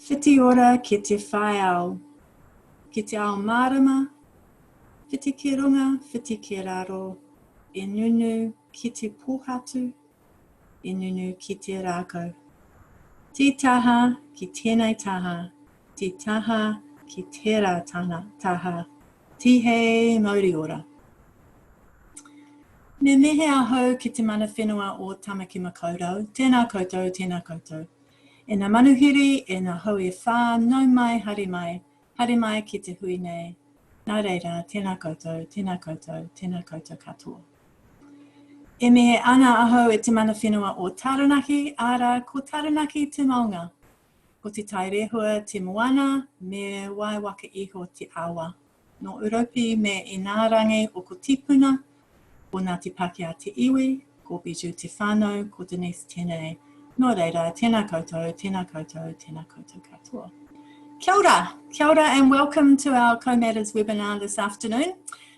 Whiti ora ki te whai au, ki te ao marama, whiti ki runga, whiti ki raro, e nunu ki te pōhatu, e nunu ki te rākau. Ti taha ki tēnei taha, ti taha ki tērā taha, ti hei mauri ora. Me mehe ahau ki te mana whenua o Tamaki Makaurau, tēnā koutou, tēnā koutou. E nā manuhiri, e nā hau e whā, nau mai, haere mai ki te hui nei. Nā reira, tēnā koutou, tēnā koutou, tēnā koutou katoa. E me ana ahau e te mana whenua o Taranaki, ara ko Taranaki te maunga. Ko te tai rehua te moana, me waiwaka iho te awa. No Uropi me i nā rangi o ko tipuna, ko Ngāti Pākehā te iwi, ko Biju te whānau, ko Denise tēnei. Nō reira, tēnā koutou, tēnā koutou, tēnā koutou katoa. Kia ora and welcome to our Co-Matters webinar this afternoon.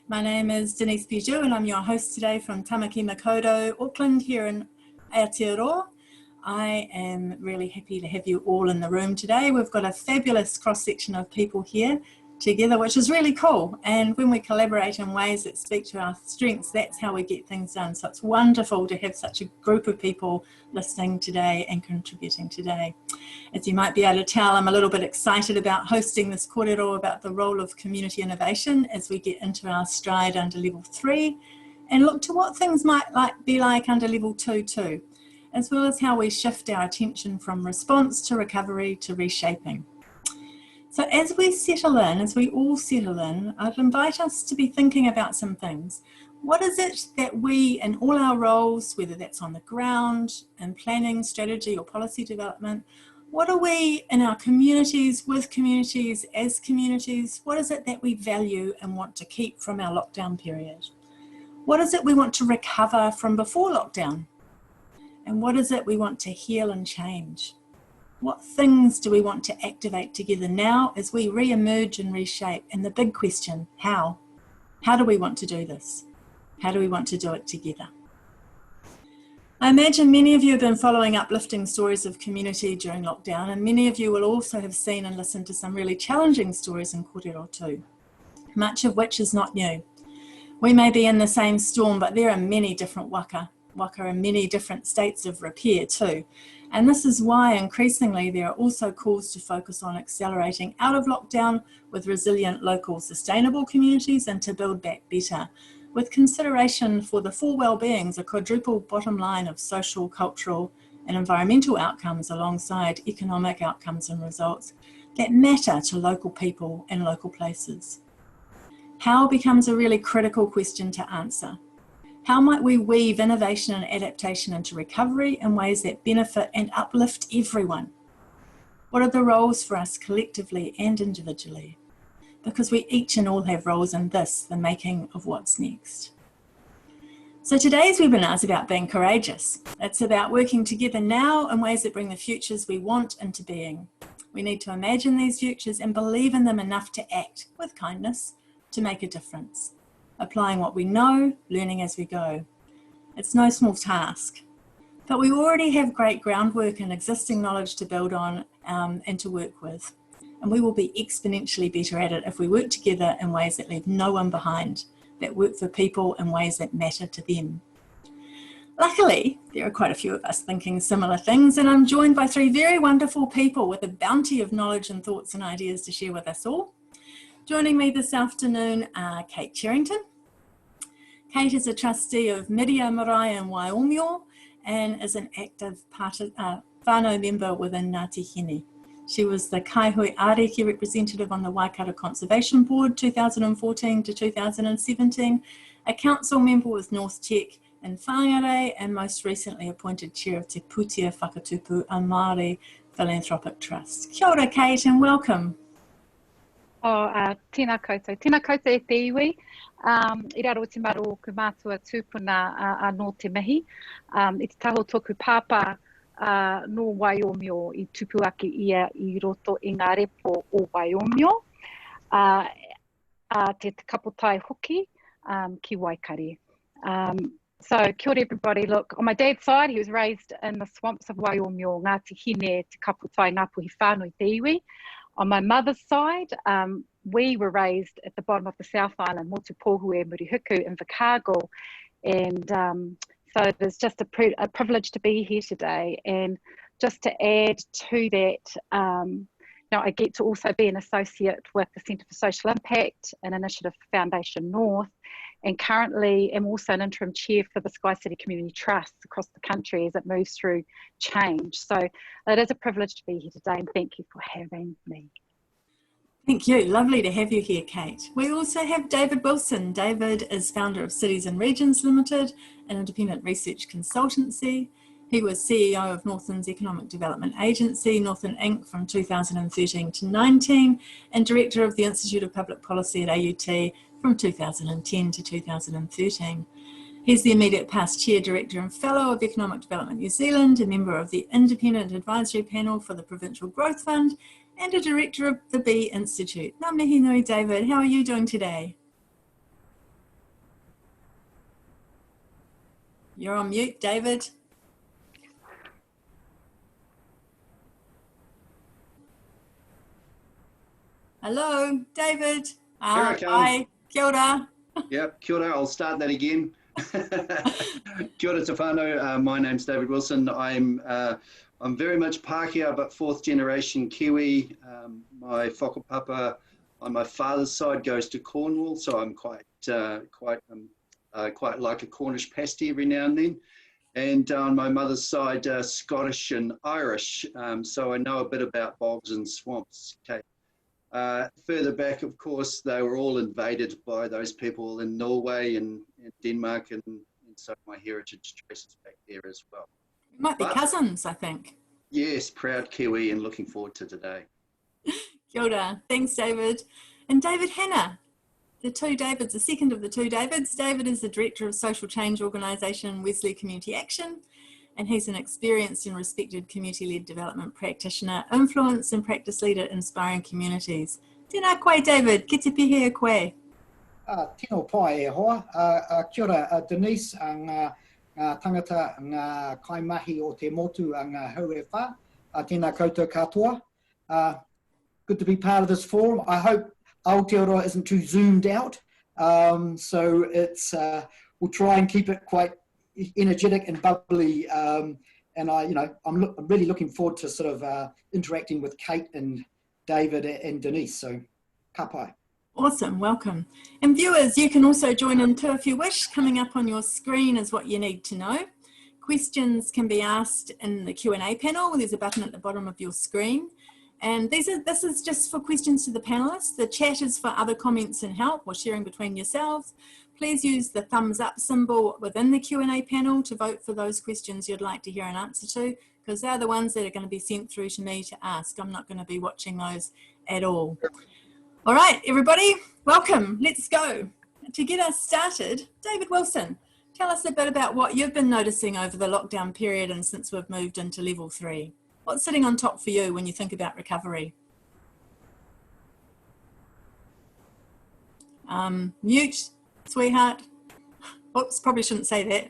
My name is Denise Biju and I'm your host today from Tamaki Makaurau, Auckland here in Aotearoa. I am really happy to have you all in the room today. We've got a fabulous cross-section of people here together, which is really cool. And when we collaborate in ways that speak to our strengths, that's how we get things done. So it's wonderful to have such a group of people listening today and contributing today. As you might be able to tell, I'm a little bit excited about hosting this kōrero about the role of community innovation as we get into our stride under level 3 and look to what things might be like under level 2 too, as well as how we shift our attention from response to recovery to reshaping. So as we all settle in, I'd invite us to be thinking about some things. What is it that we, in all our roles, whether that's on the ground, in planning, strategy or policy development, what are we in our communities, with communities, as communities, what is it that we value and want to keep from our lockdown period? What is it we want to recover from before lockdown? And what is it we want to heal and change? What things do we want to activate together now as we re-emerge and reshape? And the big question, how? How do we want to do this? How do we want to do it together? I imagine many of you have been following uplifting stories of community during lockdown, and many of you will also have seen and listened to some really challenging stories in kōrero too, much of which is not new. We may be in the same storm, but there are many different waka and many different states of repair too. And this is why increasingly there are also calls to focus on accelerating out of lockdown with resilient local sustainable communities and to build back better, with consideration for the four well-beings, a quadruple bottom line of social, cultural and environmental outcomes alongside economic outcomes and results that matter to local people and local places. How becomes a really critical question to answer. How might we weave innovation and adaptation into recovery in ways that benefit and uplift everyone? What are the roles for us collectively and individually? Because we each and all have roles in this, the making of what's next. So today's webinar is about being courageous. It's about working together now in ways that bring the futures we want into being. We need to imagine these futures and believe in them enough to act with kindness to make a difference. Applying what we know, learning as we go. It's no small task, but we already have great groundwork and existing knowledge to build on and to work with. And we will be exponentially better at it if we work together in ways that leave no one behind, that work for people in ways that matter to them. Luckily, there are quite a few of us thinking similar things, and I'm joined by three very wonderful people with a bounty of knowledge and thoughts and ideas to share with us all. Joining me this afternoon are Kate Cherrington. Kate is a trustee of Miria Marae in Waimio and is an active whānau member within Ngāti Hine. She was the Kaihui Ariki representative on the Waikato Conservation Board 2014 to 2017, a council member with North Tech in Whangarei, and most recently appointed chair of Te Pūtea Whakatupu, a Māori philanthropic trust. Kia ora, Kate, and welcome. Tēnā koutou e te iwi. I raro te maro o ku mātua tūpuna anō te mihi. I te taho tōku pāpā no Waimio I tupu ake ia I roto I ngā repo o Waimio. Te kapotai hoki ki Waikare. So, kia ora everybody. Look, on my dad's side, he was raised in the swamps of Waioomio, Ngāti Hine, Te Kaputai, Ngāpuhi Whānui, Te Iwi. On my mother's side, we were raised at the bottom of the South Island, Motu Pohue, Murihuku, in Invercargill. And so it's just a privilege to be here today. And just to add to that, I get to also be an associate with the Centre for Social Impact, an initiative for Foundation North, and currently am also an interim chair for the Sky City Community Trust across the country as it moves through change. So it is a privilege to be here today, and thank you for having me. Thank you. Lovely to have you here, Kate. We also have David Wilson. David is founder of Cities and Regions Limited, an independent research consultancy. He was CEO of Northland's Economic Development Agency, Northland Inc. from 2013 to 19, and director of the Institute of Public Policy at AUT from 2010 to 2013. He's the immediate past chair, director and fellow of Economic Development New Zealand, a member of the Independent Advisory Panel for the Provincial Growth Fund, and a director of the Bee Institute. Ngā mihi nui, David. How are you doing today? You're on mute, David. Hello, David. Hi, kia ora. Yep, kia ora. I'll start that again. Kia ora te whānau. My name's David Wilson. I'm very much Pākehā, but fourth generation Kiwi. My whakapapa on my father's side goes to Cornwall, so I'm quite like a Cornish pasty every now and then. And on my mother's side, Scottish and Irish, so I know a bit about bogs and swamps. Okay. Further back, of course, they were all invaded by those people in Norway and Denmark, and so my heritage traces back there as well. You might be cousins, I think. Yes, proud Kiwi and looking forward to today. Kia ora. Thanks, David. And David Hanna, the two Davids, the second of the two Davids. David is the director of social change organisation Wesley Community Action, and he's an experienced and respected community-led development practitioner, influence and practice leader inspiring communities. Tēnā koe, David. Ki te pihe e koe. Tino pai e hoa. Kia ora, Denise, ngā tangata, ngā kaimahi o te motu, ngā hauewha. Tēnā koutou katoa. Good to be part of this forum. I hope Aotearoa isn't too zoomed out. So it's, we'll try and keep it quite energetic and bubbly, and I'm really looking forward to sort of interacting with Kate and David and Denise, so ka pai. Awesome, welcome. And viewers, you can also join in too if you wish. Coming up on your screen is what you need to know. Questions can be asked in the Q&A panel. There's a button at the bottom of your screen. And this is just for questions to the panelists. The chat is for other comments and help or sharing between yourselves. Please use the thumbs up symbol within the Q&A panel to vote for those questions you'd like to hear an answer to, because they're the ones that are going to be sent through to me to ask. I'm not going to be watching those at all. All right, everybody, welcome. Let's go. To get us started, David Wilson, tell us a bit about what you've been noticing over the lockdown period and since we've moved into level 3. What's sitting on top for you when you think about recovery? Mute, sweetheart. Oops, probably shouldn't say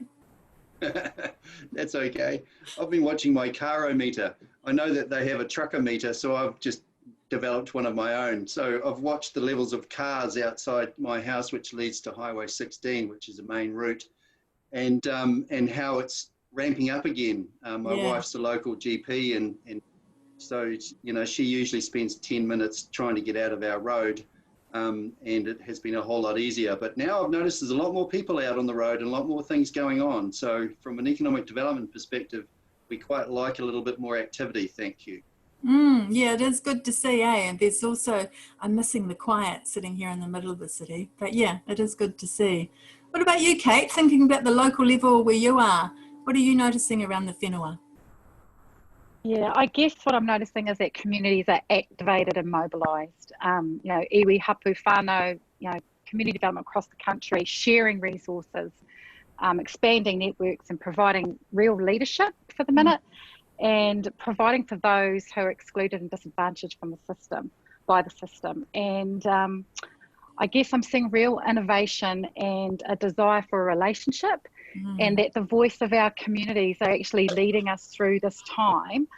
that. That's okay. I've been watching my carometer. I know that they have a truckometer, so I've just developed one of my own. So I've watched the levels of cars outside my house, which leads to Highway 16, which is a main route, and how it's ramping up again. My wife's a local GP, and so, you know, she usually spends 10 minutes trying to get out of our road, and it has been a whole lot easier. But now I've noticed there's a lot more people out on the road and a lot more things going on. So from an economic development perspective, we quite like a little bit more activity. Thank you. Yeah, it is good to see, And there's also, I'm missing the quiet sitting here in the middle of the city. But yeah, it is good to see. What about you, Kate? Thinking about the local level where you are, what are you noticing around the whenua? Yeah, I guess what I'm noticing is that communities are activated and mobilised. You know, iwi, hapu, whānau, you know, community development across the country, sharing resources, expanding networks and providing real leadership for the minute, and providing for those who are excluded and disadvantaged from the system, by the system. And I guess I'm seeing real innovation and a desire for a relationship, and that the voice of our communities are actually leading us through this time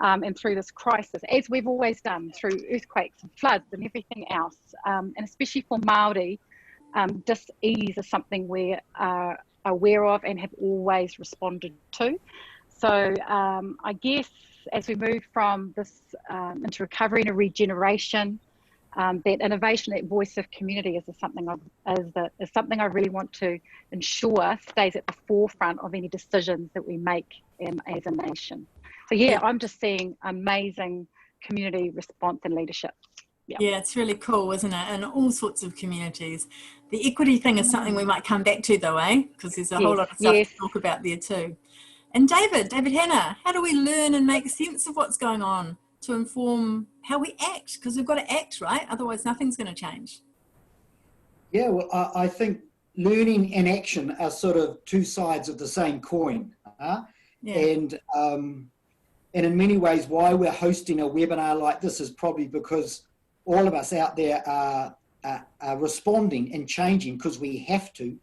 and through this crisis, as we've always done through earthquakes and floods and everything else. And especially for Māori, dis-ease is something we are aware of and have always responded to. So I guess as we move from this into recovery and a regeneration, that innovation, that voice of community is something I really want to ensure stays at the forefront of any decisions that we make as a nation. So yeah, I'm just seeing amazing community response and leadership. Yeah, it's really cool, isn't it? And all sorts of communities. The equity thing is something we might come back to though, Because there's a whole lot of stuff to talk about there too. And David Hanna, how do we learn and make sense of what's going on to inform how we act? Because we've got to act, right? Otherwise nothing's going to change. Yeah, well, I think learning and action are sort of two sides of the same coin. And in many ways, why we're hosting a webinar like this is probably because all of us out there are responding and changing because we have to,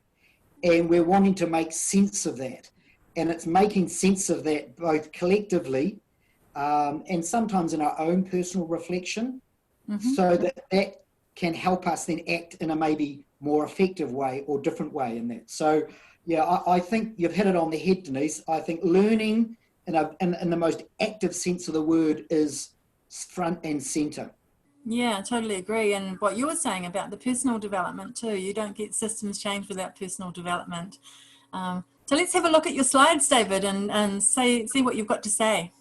and we're wanting to make sense of that. And it's making sense of that both collectively and sometimes in our own personal reflection, so that can help us then act in a maybe more effective way or different way in that. So yeah, I think you've hit it on the head, Denise. I think learning in the most active sense of the word is front and centre. Yeah, I totally agree. And what you were saying about the personal development too, you don't get systems change without personal development. So let's have a look at your slides, David, and see what you've got to say.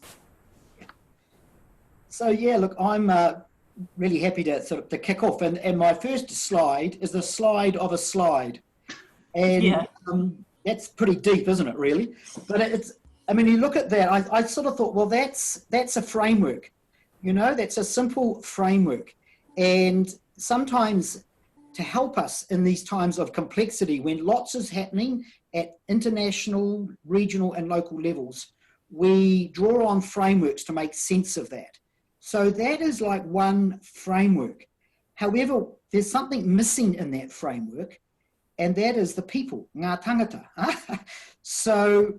So yeah, look, I'm really happy to kick off. And my first slide is the slide of a slide. And that's pretty deep, isn't it, really? But you look at that, I sort of thought, well, that's a framework. That's a simple framework. And sometimes to help us in these times of complexity, when lots is happening at international, regional and local levels, we draw on frameworks to make sense of that. So that is like one framework. However, there's something missing in that framework, and that is the people, ngā tangata. So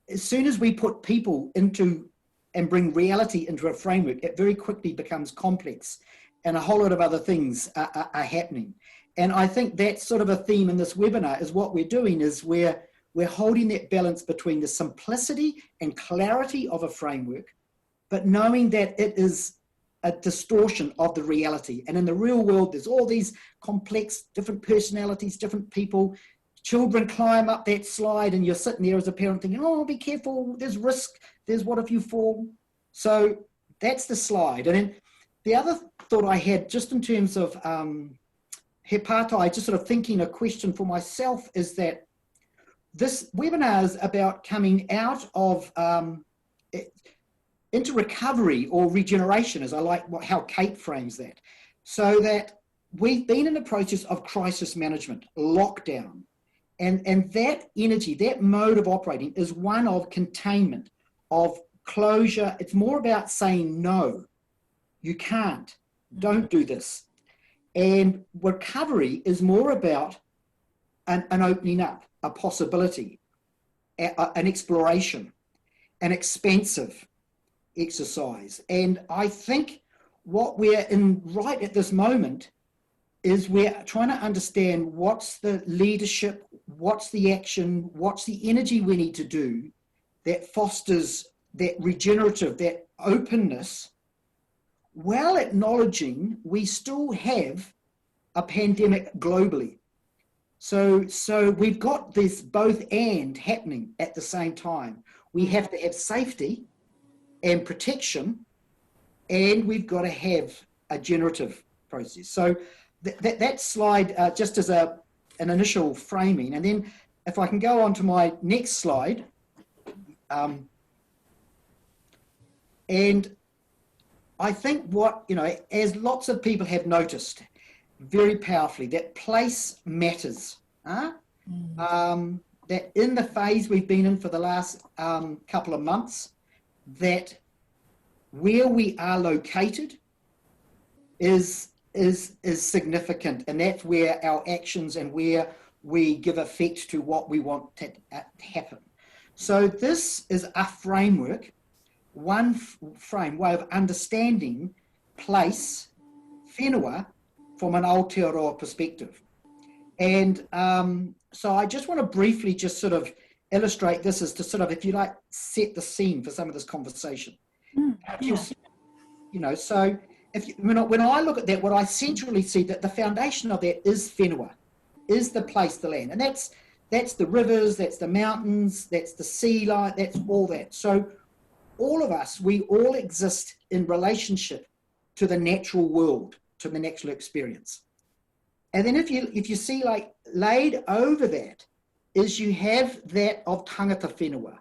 as soon as we put people into and bring reality into a framework, it very quickly becomes complex and a whole lot of other things are happening. And I think that's sort of a theme in this webinar is what we're doing is we're holding that balance between the simplicity and clarity of a framework, but knowing that it is a distortion of the reality. And in the real world, there's all these complex, different personalities, different people. Children climb up that slide and you're sitting there as a parent thinking, oh, be careful, there's risk, there's what if you fall. So that's the slide. And then the other thought I had just in terms of he pātai, just sort of thinking a question for myself is that this webinar is about coming out of into recovery or regeneration, as I like how Kate frames that, so that we've been in a process of crisis management, lockdown, and that energy, that mode of operating is one of containment, of closure. It's more about saying, no, you can't, don't do this. And recovery is more about an opening up, a possibility, an exploration, an expansive exercise. And I think what we're in right at this moment is we're trying to understand what's the leadership, what's the action, what's the energy we need to do that fosters that regenerative, that openness, while acknowledging we still have a pandemic globally. So we've got this both and happening at the same time. We have to have safety and protection, and we've got to have a generative process. So that slide just as an initial framing. And then if I can go on to my next slide, and I think what, as lots of people have noticed very powerfully, that place matters. That in the phase we've been in for the last couple of months, that where we are located is is significant, and that's where our actions and where we give effect to what we want to happen. So this is a framework, one way of understanding place, whenua, from an Aotearoa perspective. And so I just want to briefly just sort of illustrate this as to sort of, if you like, set the scene for some of this conversation. Yeah. You know, so when I look at that, what I centrally see that the foundation of that is whenua, is the place, the land. And that's the rivers, that's the mountains, that's the sea line, that's all that. So all of us, we all exist in relationship to the natural world, to the natural experience. And then if you see, like, laid over that is you have that of tangata whenua,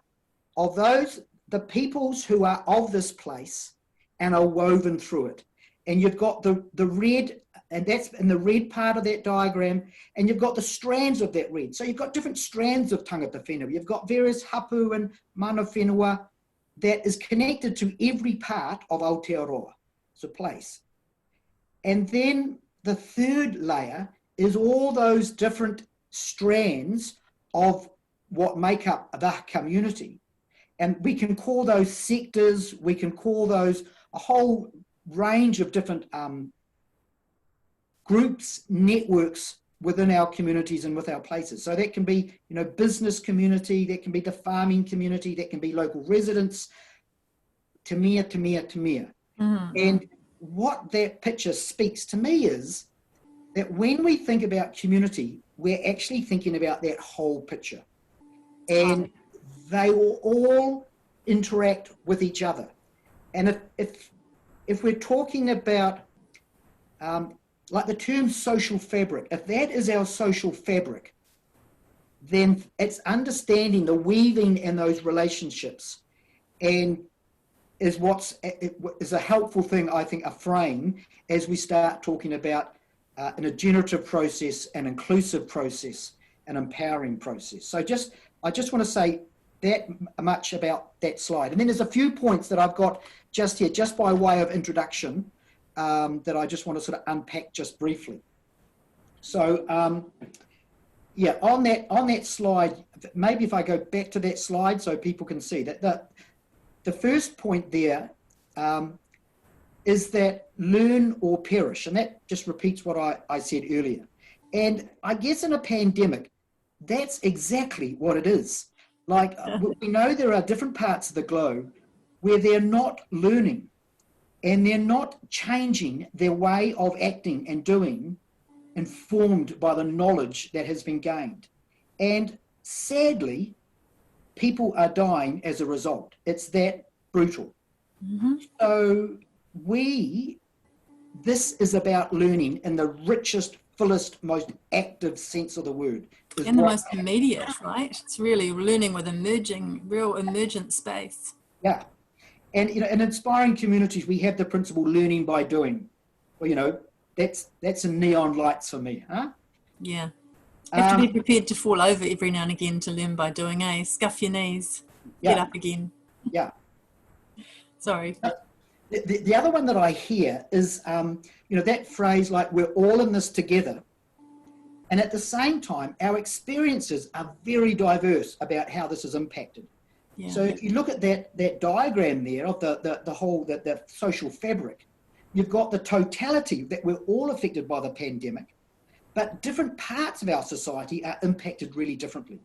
of those, the peoples who are of this place and are woven through it. And you've got the red, and that's in the red part of that diagram, and you've got the strands of that red. So you've got different strands of tangata whenua. You've got various hapu and mana whenua that is connected to every part of Aotearoa, so place. And then the third layer is all those different strands of what make up the community. And we can call those sectors, we can call those a whole range of different groups, networks within our communities and with our places. So that can be, you know, business community, that can be the farming community, that can be local residents, tamia. Mm-hmm. And what that picture speaks to me is that when we think about community, we're actually thinking about that whole picture. And they will all interact with each other. And if we're talking about, like the term social fabric, if that is our social fabric, then it's understanding the weaving in those relationships, and is a helpful thing, I think, a frame as we start talking about a generative process, an inclusive process, an empowering process. So I just want to say that much about that slide. And then there's a few points that I've got just here, just by way of introduction, that I just want to sort of unpack just briefly. So yeah, on that slide, maybe if I go back to that slide so people can see that the first point there is that learn or perish, and that just repeats what I said earlier. And I guess in a pandemic, that's exactly what it is. Like, we know there are different parts of the globe where they're not learning and they're not changing their way of acting and doing, informed by the knowledge that has been gained. And sadly, people are dying as a result. It's that brutal. Mm-hmm. So this is about learning in the richest, fullest, most active sense of the word. And the most immediate, right? It's really learning with real emergent space. Yeah. And, you know, in inspiring communities, we have the principle learning by doing. Well, you know, that's in neon lights for me, huh? Yeah. You have to be prepared to fall over every now and again to learn by doing, Scuff your knees, get up again. Yeah. Sorry. The other one that I hear is, you know, that phrase, like, we're all in this together. And at the same time, our experiences are very diverse about how this is impacted. Yeah. So if you look at that diagram there of the whole, the social fabric, you've got the totality that we're all affected by the pandemic, but different parts of our society are impacted really differently.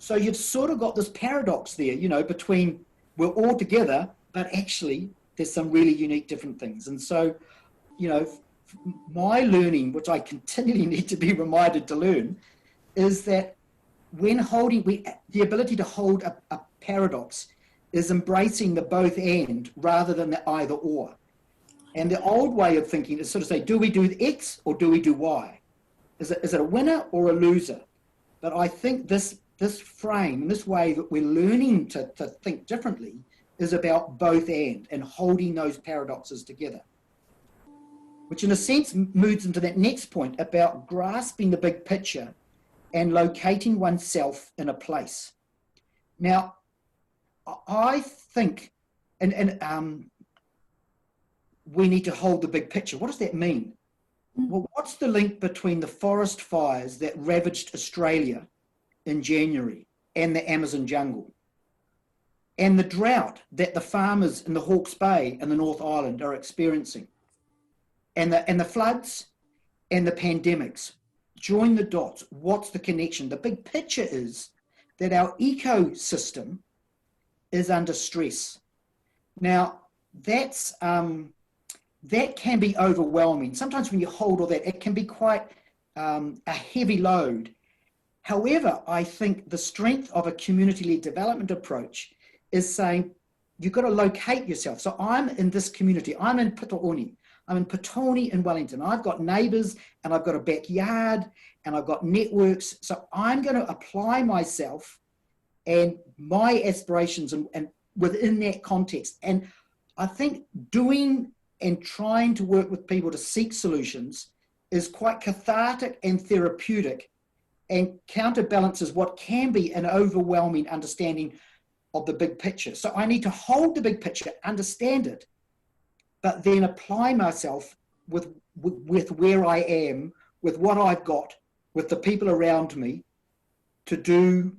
So you've sort of got this paradox there, you know, between we're all together, but actually there's some really unique different things. And so, you know, my learning, which I continually need to be reminded to learn, is that when holding, the ability to hold a paradox is embracing the both and rather than the either or. And the old way of thinking is sort of say, do we do X or do we do Y? Is it a winner or a loser? But I think this frame, this way that we're learning to think differently is about both and holding those paradoxes together. Which in a sense moves into that next point about grasping the big picture and locating oneself in a place. Now, I think, and we need to hold the big picture. What does that mean? Well, what's the link between the forest fires that ravaged Australia in January and the Amazon jungle, and the drought that the farmers in the Hawke's Bay and the North Island are experiencing, and the floods and the pandemics? Join the dots. What's the connection? The big picture is that our ecosystem is under stress. Now, that can be overwhelming. Sometimes when you hold all that, it can be quite a heavy load. However, I think the strength of a community-led development approach is saying you've got to locate yourself. So I'm in this community. I'm in Pitaoni. I'm in Petone in Wellington. I've got neighbours and I've got a backyard and I've got networks. So I'm going to apply myself and my aspirations and within that context. And I think doing and trying to work with people to seek solutions is quite cathartic and therapeutic, and counterbalances what can be an overwhelming understanding of the big picture. So I need to hold the big picture, understand it, but then apply myself with where I am, with what I've got, with the people around me to do,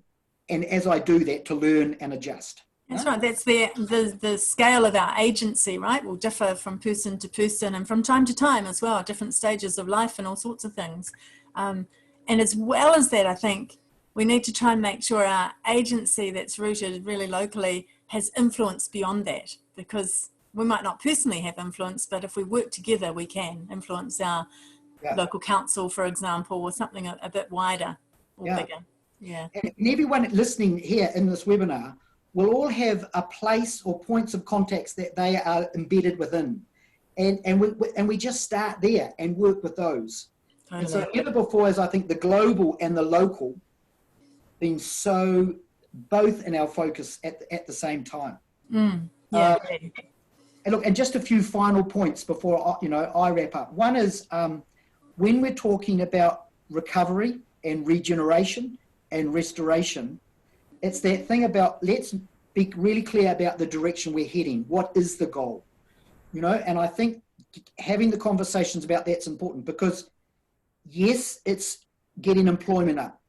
and as I do that, to learn and adjust. That's right. That's the scale of our agency, right, will differ from person to person and from time to time as well, different stages of life and all sorts of things. And as well as that, I think we need to try and make sure our agency that's rooted really locally has influence beyond that, because we might not personally have influence, but if we work together, we can influence our local council, for example, or something a bit wider or bigger. Yeah. And everyone listening here in this webinar will all have a place or points of contacts that they are embedded within. And we just start there and work with those. Totally. And so never before has, I think, the global and the local been so both in our focus at the same time. And look, and just a few final points before I wrap up. One is when we're talking about recovery and regeneration and restoration, it's that thing about let's be really clear about the direction we're heading. What is the goal? And I think having the conversations about that's important, because yes, it's getting employment up,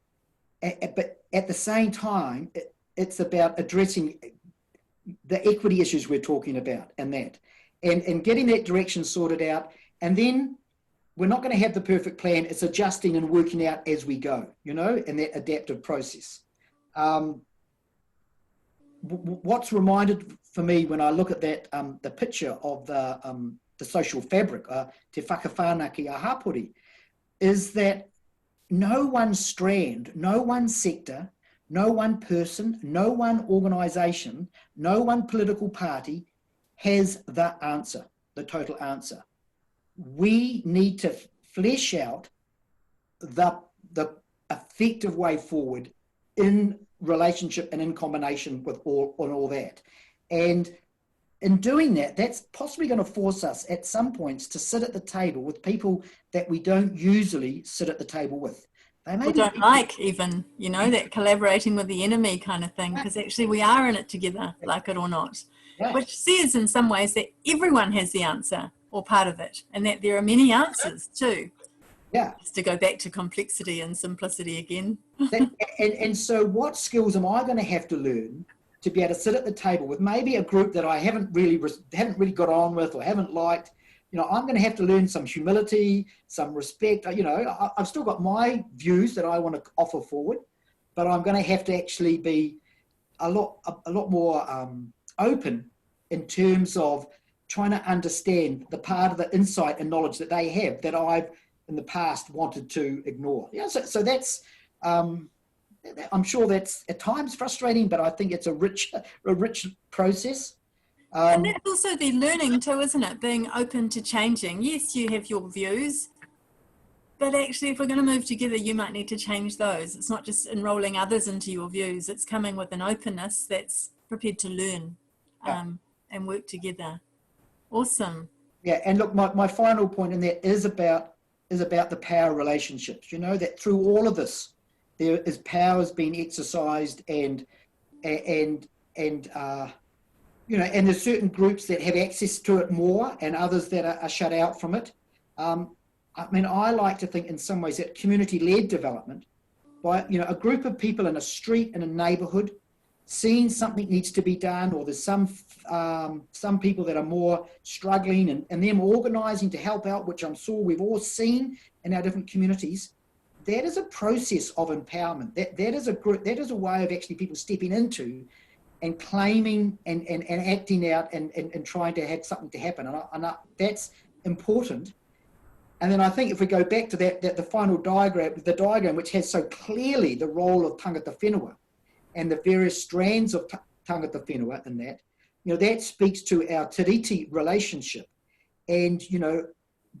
but at the same time, it's about addressing the equity issues we're talking about and getting that direction sorted out. And then we're not going to have the perfect plan. It's adjusting and working out as we go, in that adaptive process. What's reminded for me when I look at that, the picture of the social fabric, te whakawhana ki a hapori, is that no one strand, no one sector, no one person, no one organisation, no one political party has the answer, the total answer. We need to flesh out the effective way forward in relationship and in combination with all that. And in doing that, that's possibly going to force us at some points to sit at the table with people that we don't usually sit at the table with. They may don't like even, that collaborating with the enemy kind of thing, because actually we are in it together, like it or not, which says in some ways that everyone has the answer or part of it, and that there are many answers too. Yeah. Just to go back to complexity and simplicity again. And so what skills am I going to have to learn to be able to sit at the table with maybe a group that I haven't really got on with or haven't liked? I'm going to have to learn some humility, some respect. I've still got my views that I want to offer forward, but I'm going to have to actually be a lot more open in terms of trying to understand the part of the insight and knowledge that they have that I've in the past wanted to ignore. So that's I'm sure that's at times frustrating, but I think it's a rich process. And that's also the learning too, isn't it? Being open to changing. Yes, you have your views, but actually if we're going to move together, you might need to change those. It's not just enrolling others into your views. It's coming with an openness that's prepared to learn and work together. Awesome. Yeah, and look, my final point in that is about the power relationships. That through all of this, there is powers being exercised and there's certain groups that have access to it more and others that are shut out from it. I mean, I like to think in some ways that community-led development by, you know, a group of people in a street, in a neighborhood, seeing something needs to be done, or there's some people that are more struggling, and them organizing to help out, which I'm sure we've all seen in our different communities. That is a process of empowerment. That is a group, that is a way of actually people stepping into and claiming and acting out and trying to have something to happen. And that's important. And then I think if we go back to that the final diagram, the diagram which has so clearly the role of tangata whenua and the various strands of tangata whenua in that, you know, that speaks to our tiriti relationship. And, you know,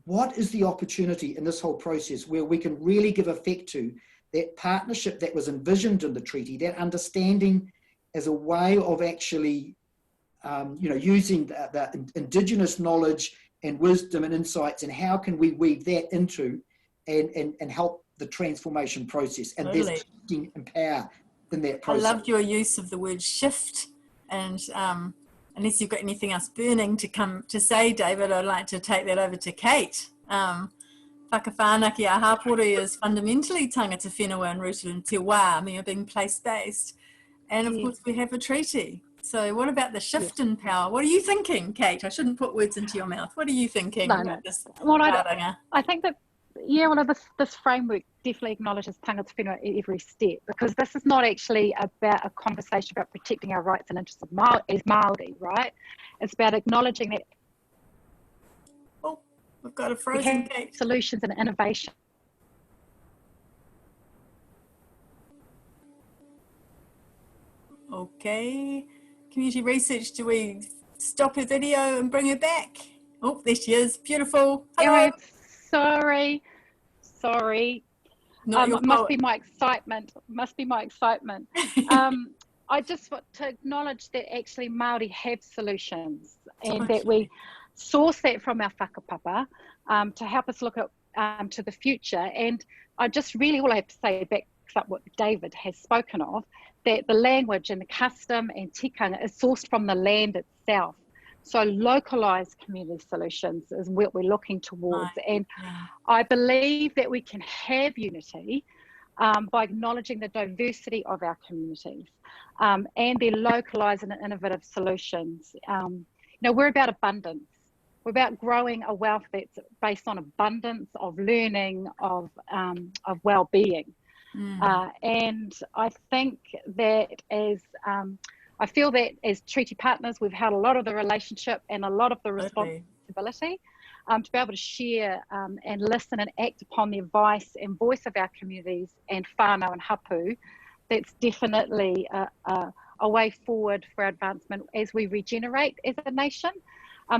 what is the opportunity in this whole process where we can really give effect to that partnership that was envisioned in the treaty, that understanding as a way of actually, you know, using the indigenous knowledge and wisdom and insights, and how can we weave that into and help the transformation process. And Totally. there's shifting and power in that process. I loved your use of the word shift, and unless you've got anything else burning to say, David, I'd like to take that over to Kate. Whakawhānaki a hapori is fundamentally tangata whenua and rooted in te wā, I mean, being place-based. And of course we have a treaty. So what about the shift in power? What are you thinking, Kate? I shouldn't put words into your mouth. What are you thinking about this? Well, I think that, this framework definitely acknowledges tangata whenua at every step, because this is not actually about a conversation about protecting our rights and interests as Māori, right? It's about acknowledging that We've got a frozen Kate. Solutions and innovation. Okay. Community research, do we stop her video and bring her back? Oh, there she is. Beautiful. Hello. Anyway, sorry. Must be my excitement. I just want to acknowledge that actually Māori have solutions, and that we source that from our whakapapa to help us look at to the future. And I just really, all I have to say backs up what David has spoken of, that the language and the custom and tikanga is sourced from the land itself. So localised community solutions is what we're looking towards. Right. And I believe that we can have unity by acknowledging the diversity of our communities and their localised and innovative solutions. We're about abundance. We're about growing a wealth that's based on abundance of learning, of well-being. And I think that I feel that as treaty partners, we've had a lot of the relationship and a lot of the responsibility to be able to share and listen and act upon the advice and voice of our communities and whānau and hapu. That's definitely a way forward for advancement as we regenerate as a nation.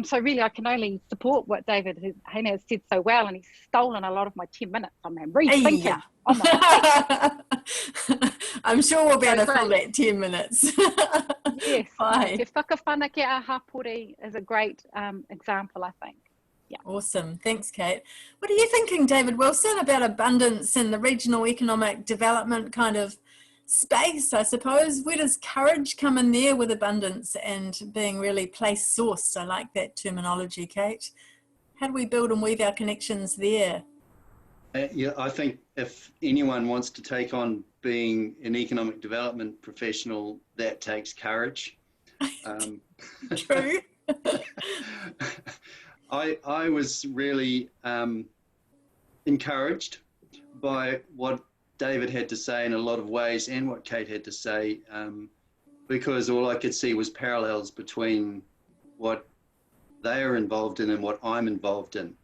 So really, I can only support what David Hanna has said so well, and he's stolen a lot of my 10 minutes. I'm rethinking. I'm sure we'll be able to fill that 10 minutes. Yes. Bye. Te whakawhanake a hapori is a great example, I think. Yeah. Awesome. Thanks, Kate. What are you thinking, David Wilson, about abundance and the regional economic development kind of space, I suppose? Where does courage come in there with abundance and being really place sourced? I like that terminology, Kate. How do we build and weave our connections there? I think if anyone wants to take on being an economic development professional, that takes courage. True. I was really encouraged by what David had to say in a lot of ways, and what Kate had to say, because all I could see was parallels between what they are involved in and what I'm involved in.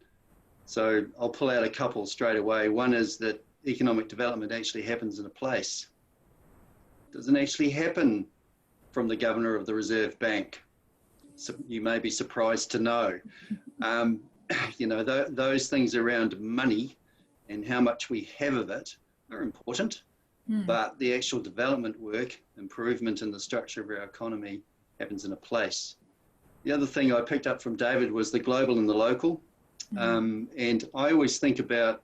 So I'll pull out a couple straight away. One is that economic development actually happens in a place. It doesn't actually happen from the governor of the Reserve Bank. So you may be surprised to know. Those things around money and how much we have of it are important, but the actual development work, improvement in the structure of our economy happens in a place. The other thing I picked up from David was the global and the local. And I always think about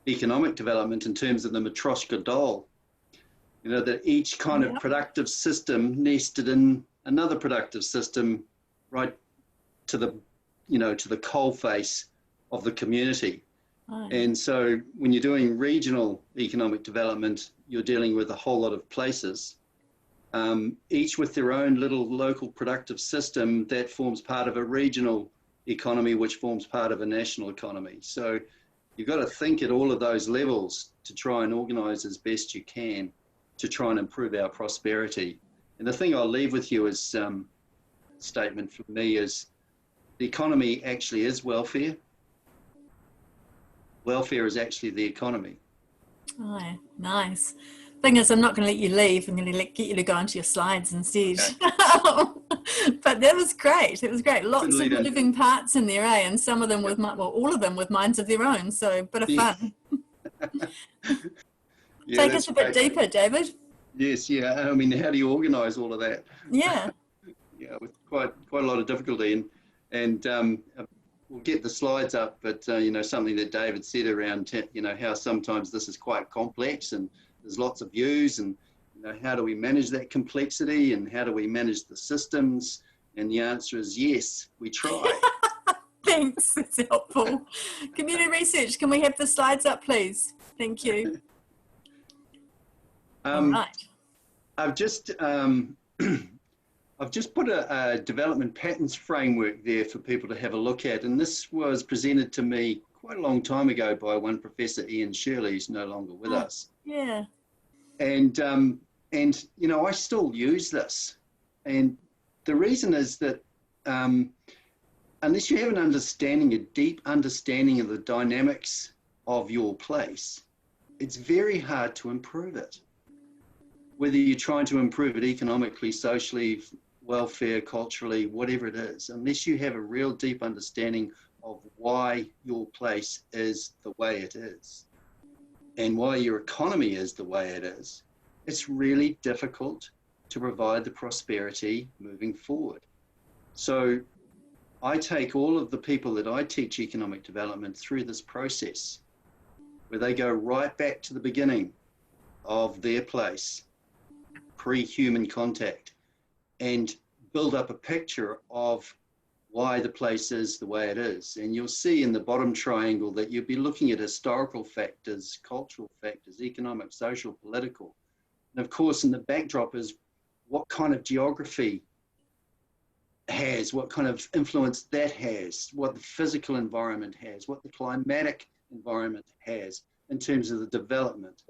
economic development in terms of the Matryoshka doll, that each kind of productive system nested in another productive system right to the, to the coal face of the community. Oh. And so when you're doing regional economic development, you're dealing with a whole lot of places, each with their own little local productive system that forms part of a regional economy, which forms part of a national economy. So you've got to think at all of those levels to try and organise as best you can to try and improve our prosperity. And the thing I'll leave with you is statement for me is the economy actually is welfare. Welfare is actually the economy. Oh, nice. Thing is, I'm not going to let you leave. I'm going to get you to go onto your slides instead. Okay. But that was great. It was great. Lots of moving parts in there, eh? And some of them with, well, all of them with minds of their own. So a bit of fun. Take us a bit deeper, David. Yes, yeah. I mean, how do you organise all of that? Yeah. Yeah, with quite a lot of difficulty. And we'll get the slides up, but you know, something that David said around, you know, how sometimes this is quite complex and there's lots of views, and you know, how do we manage that complexity and how do we manage the systems? And the answer is yes, we try. Thanks, it's helpful. Community research, can we have the slides up, please? Thank you. All right. I've just put a development patterns framework there for people to have a look at, and this was presented to me quite a long time ago by one Professor Ian Shirley, who's no longer with us. Yeah. And you know, I still use this, and the reason is that unless you have an understanding, a deep understanding of the dynamics of your place, it's very hard to improve it. Whether you're trying to improve it economically, socially, welfare, culturally, whatever it is, unless you have a real deep understanding of why your place is the way it is and why your economy is the way it is, it's really difficult to provide the prosperity moving forward. So I take all of the people that I teach economic development through this process where they go right back to the beginning of their place, pre-human contact, and build up a picture of why the place is the way it is. And you'll see in the bottom triangle that you'll be looking at historical factors, cultural factors, economic, social, political. And of course, in the backdrop is what kind of geography has, what kind of influence that has, what the physical environment has, what the climatic environment has in terms of the development.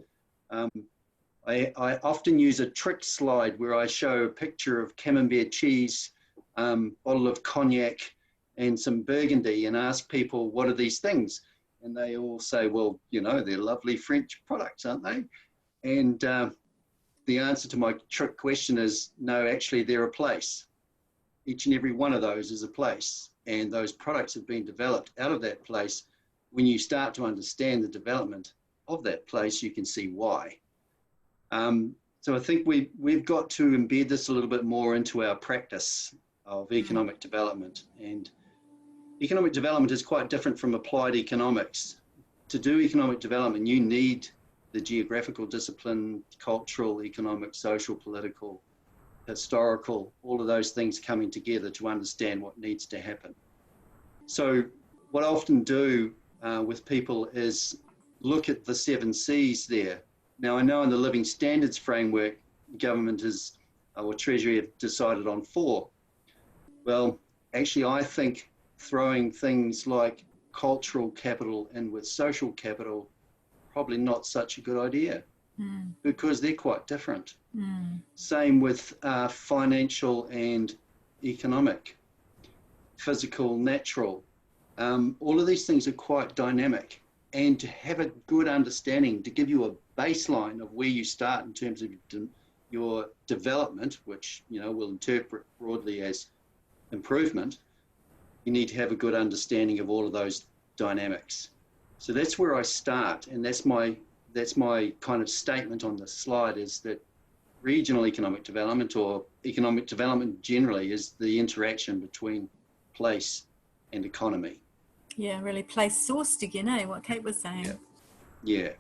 I often use a trick slide where I show a picture of camembert cheese, bottle of cognac, and some Burgundy, and ask people, what are these things? And they all say, well, you know, they're lovely French products, aren't they? And the answer to my trick question is, no, actually they're a place. Each and every one of those is a place. And those products have been developed out of that place. When you start to understand the development of that place, you can see why. So I think we've got to embed this a little bit more into our practice of economic development. And economic development is quite different from applied economics. To do economic development, you need the geographical discipline, cultural, economic, social, political, historical, all of those things coming together to understand what needs to happen. So what I often do with people is look at the 7 C's there. Now, I know in the Living Standards framework, government is, or Treasury have decided on 4. Well, actually, I think throwing things like cultural capital in with social capital, probably not such a good idea because they're quite different. Same with financial and economic, physical, natural. All of these things are quite dynamic. And to have a good understanding, to give you a baseline of where you start in terms of your development, which, you know, we'll interpret broadly as improvement, you need to have a good understanding of all of those dynamics. So that's where I start, and that's my kind of statement on the slide, is that regional economic development, or economic development generally, is the interaction between place and economy. Yeah, really place sourced again, eh? What Kate was saying. Yeah.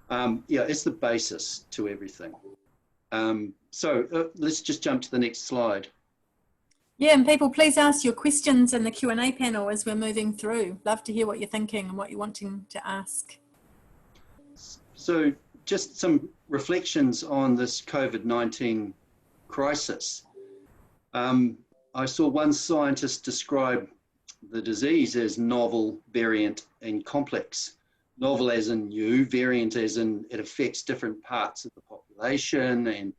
Yeah, it's the basis to everything. So let's just jump to the next slide. Yeah, and people, please ask your questions in the Q&A panel as we're moving through. Love to hear what you're thinking and what you're wanting to ask. So just some reflections on this COVID-19 crisis. I saw one scientist describe the disease as novel, variant, and complex. Novel as in new, variant as in it affects different parts of the population and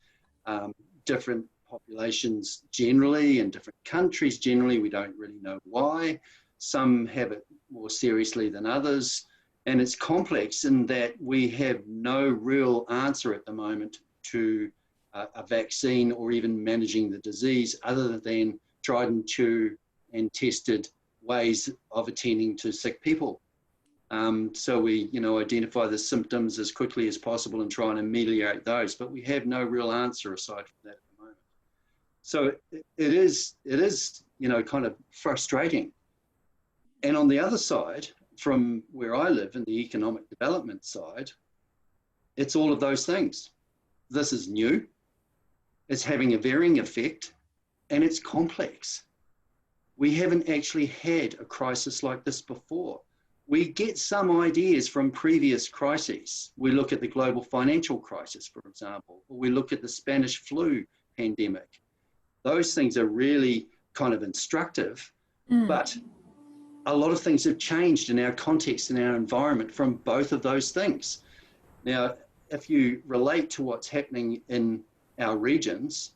different populations generally in different countries generally. We don't really know why. Some have it more seriously than others. And it's complex in that we have no real answer at the moment to a vaccine or even managing the disease other than tried and true and tested ways of attending to sick people. So we, identify the symptoms as quickly as possible and try and ameliorate those, but we have no real answer aside from that at the moment. So it is, kind of frustrating. And on the other side, from where I live in the economic development side, it's all of those things. This is new, it's having a varying effect, and it's complex. We haven't actually had a crisis like this before. We get some ideas from previous crises. We look at the global financial crisis, for example, or we look at the Spanish flu pandemic. Those things are really kind of instructive, but a lot of things have changed in our context and our environment from both of those things. Now, if you relate to what's happening in our regions,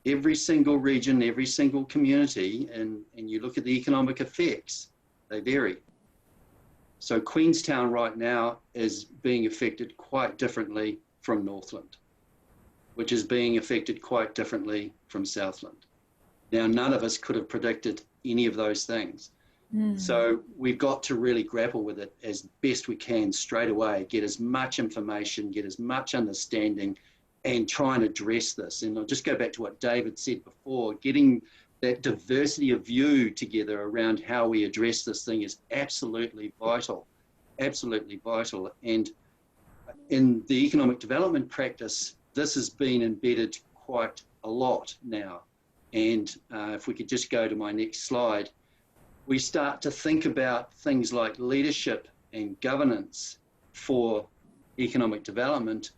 every single region, every single community, and you look at the economic effects, they vary. So Queenstown right now is being affected quite differently from Northland, which is being affected quite differently from Southland. Now, none of us could have predicted any of those things. So we've got to really grapple with it as best we can straight away, get as much information, get as much understanding, and try and address this. And I'll just go back to what David said before, getting that diversity of view together around how we address this thing is absolutely vital, absolutely vital. And in the economic development practice, this has been embedded quite a lot now. And if we could just go to my next slide, we start to think about things like leadership and governance for economic development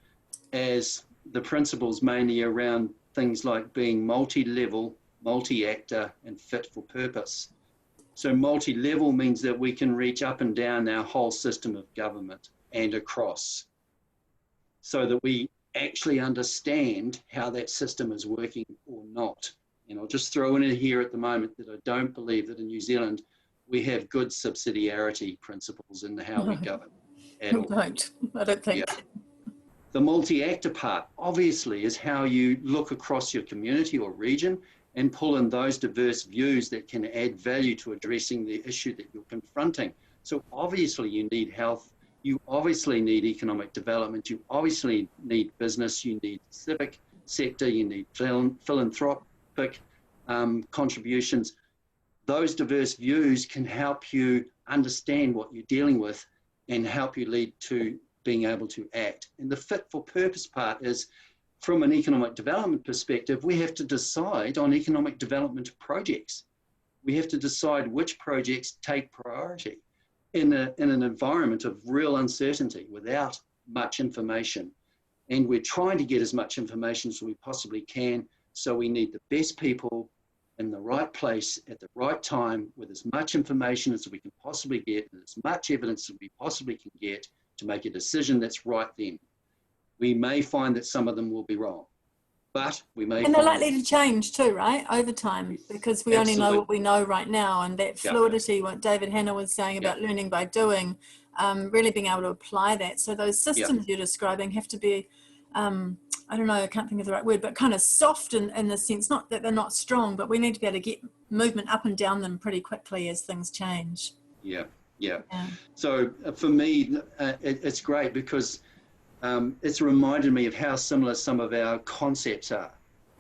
as the principles mainly around things like being multi-level, multi-actor, and fit for purpose. So multi-level means that we can reach up and down our whole system of government and across, so that we actually understand how that system is working or not. And I'll just throw in here at the moment that I don't believe that in New Zealand we have good subsidiarity principles in how we govern at all. I don't think. Yeah. The multi-actor part, obviously, is how you look across your community or region and pull in those diverse views that can add value to addressing the issue that you're confronting. So obviously you need health, you obviously need economic development, you obviously need business, you need civic sector, you need philanthropic contributions. Those diverse views can help you understand what you're dealing with and help you lead to being able to act. And the fit for purpose part is, from an economic development perspective, we have to decide on economic development projects. We have to decide which projects take priority in an environment of real uncertainty without much information. And we're trying to get as much information as we possibly can. So we need the best people in the right place at the right time with as much information as we can possibly get and as much evidence as we possibly can get to make a decision that's right then. We may find that some of them will be wrong, but we may And they're likely to change too, right, over time, because we only know what we know right now, and that fluidity, what David Hanna was saying about learning by doing, really being able to apply that. So those systems you're describing have to be, I don't know, I can't think of the right word, but kind of soft in the sense, not that they're not strong, but we need to be able to get movement up and down them pretty quickly as things change. Yeah. So for me, it's great because it's reminded me of how similar some of our concepts are.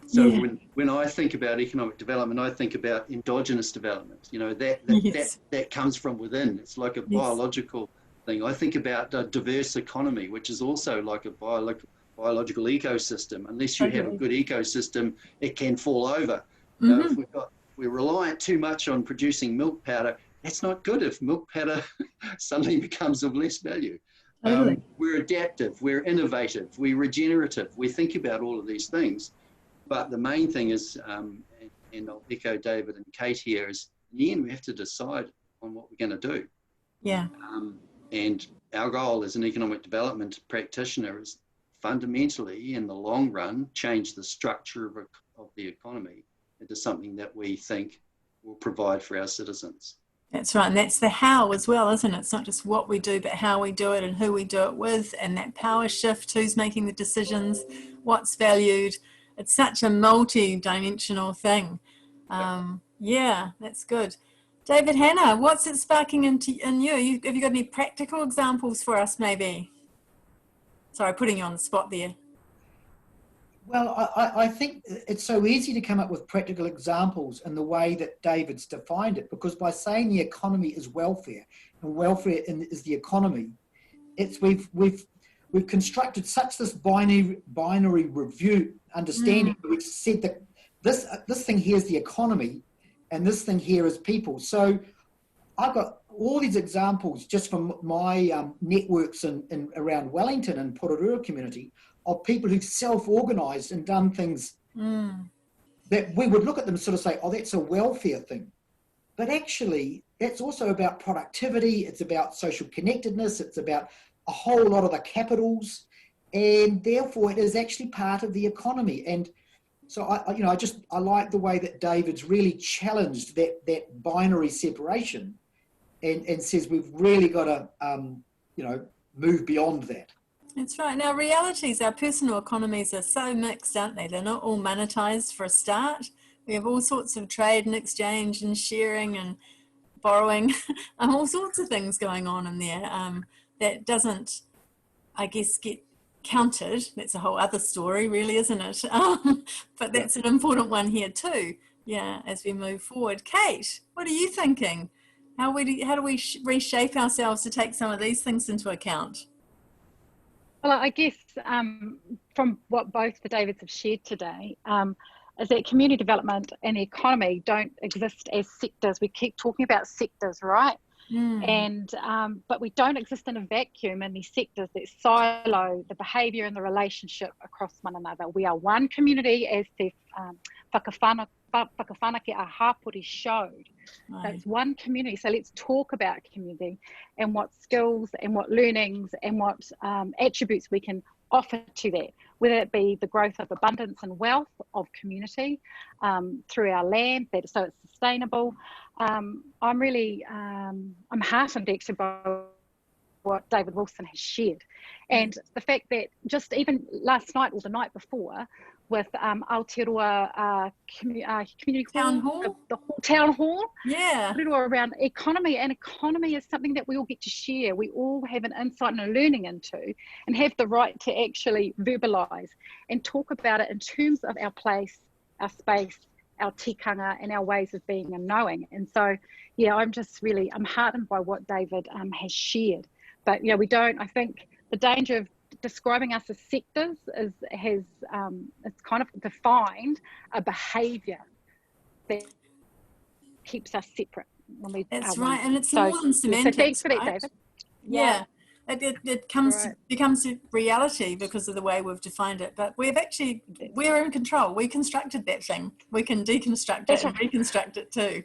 So when I think about economic development, I think about endogenous development. You know, that comes from within. It's like a biological thing. I think about a diverse economy, which is also like a biological ecosystem. Unless you have a good ecosystem, it can fall over. You know, if we're reliant too much on producing milk powder, that's not good if milk powder suddenly becomes of less value. Totally. We're adaptive, we're innovative, we're regenerative, we think about all of these things. But the main thing is, and I'll echo David and Kate here, is in the end we have to decide on what we're going to do. Yeah. And our goal as an economic development practitioner is fundamentally, in the long run, change the structure of the economy into something that we think will provide for our citizens. That's right. And that's the how as well, isn't it? It's not just what we do, but how we do it and who we do it with, and that power shift, who's making the decisions, what's valued. It's such a multi-dimensional thing. Yeah, that's good. David, Hanna, what's it sparking in you? Have you got any practical examples for us, maybe? Sorry, putting you on the spot there. Well, I think it's so easy to come up with practical examples in the way that David's defined it, because by saying the economy is welfare and welfare is the economy, we've constructed such this binary review understanding. We've said that this thing here is the economy and this thing here is people. So I've got all these examples just from my networks in around Wellington and Pororua community of people who've self-organised and done things that we would look at them and sort of say, oh, that's a welfare thing. But actually, that's also about productivity. It's about social connectedness. It's about a whole lot of the capitals. And therefore, it is actually part of the economy. And so, I like the way that David's really challenged that binary separation and says we've really got to, move beyond that. That's right. Now, realities, our personal economies are so mixed, aren't they? They're not all monetized for a start. We have all sorts of trade and exchange and sharing and borrowing, all sorts of things going on in there that doesn't, I guess, get counted. That's a whole other story, really, isn't it? But that's an important one here too, as we move forward. Kate, what are you thinking? How do we reshape ourselves to take some of these things into account? Well, I guess from what both the Davids have shared today, is that community development and the economy don't exist as sectors. We keep talking about sectors, right? And but we don't exist in a vacuum in these sectors that silo the behaviour and the relationship across one another. We are one community, as the whakawhanake a hapori showed. That's one community. So let's talk about community and what skills and what learnings and what attributes we can offer to that, whether it be the growth of abundance and wealth of community through our land, so it's sustainable. I'm heartened actually by what David Wilson has shared, and the fact that just even last night or the night before with Aotearoa community town hall, the town hall, around economy, and economy is something that we all get to share. We all have an insight and a learning into, and have the right to actually verbalise and talk about it in terms of our place, our space, our tikanga, and our ways of being and knowing. And so, I'm heartened by what David has shared. But I think the danger of describing us as sectors it's kind of defined a behaviour that keeps us separate. That's right, and it's more than semantics. So thanks for that, right? David. Yeah. It becomes a reality because of the way we've defined it. But we're in control. We constructed that thing. We can deconstruct it and reconstruct it too.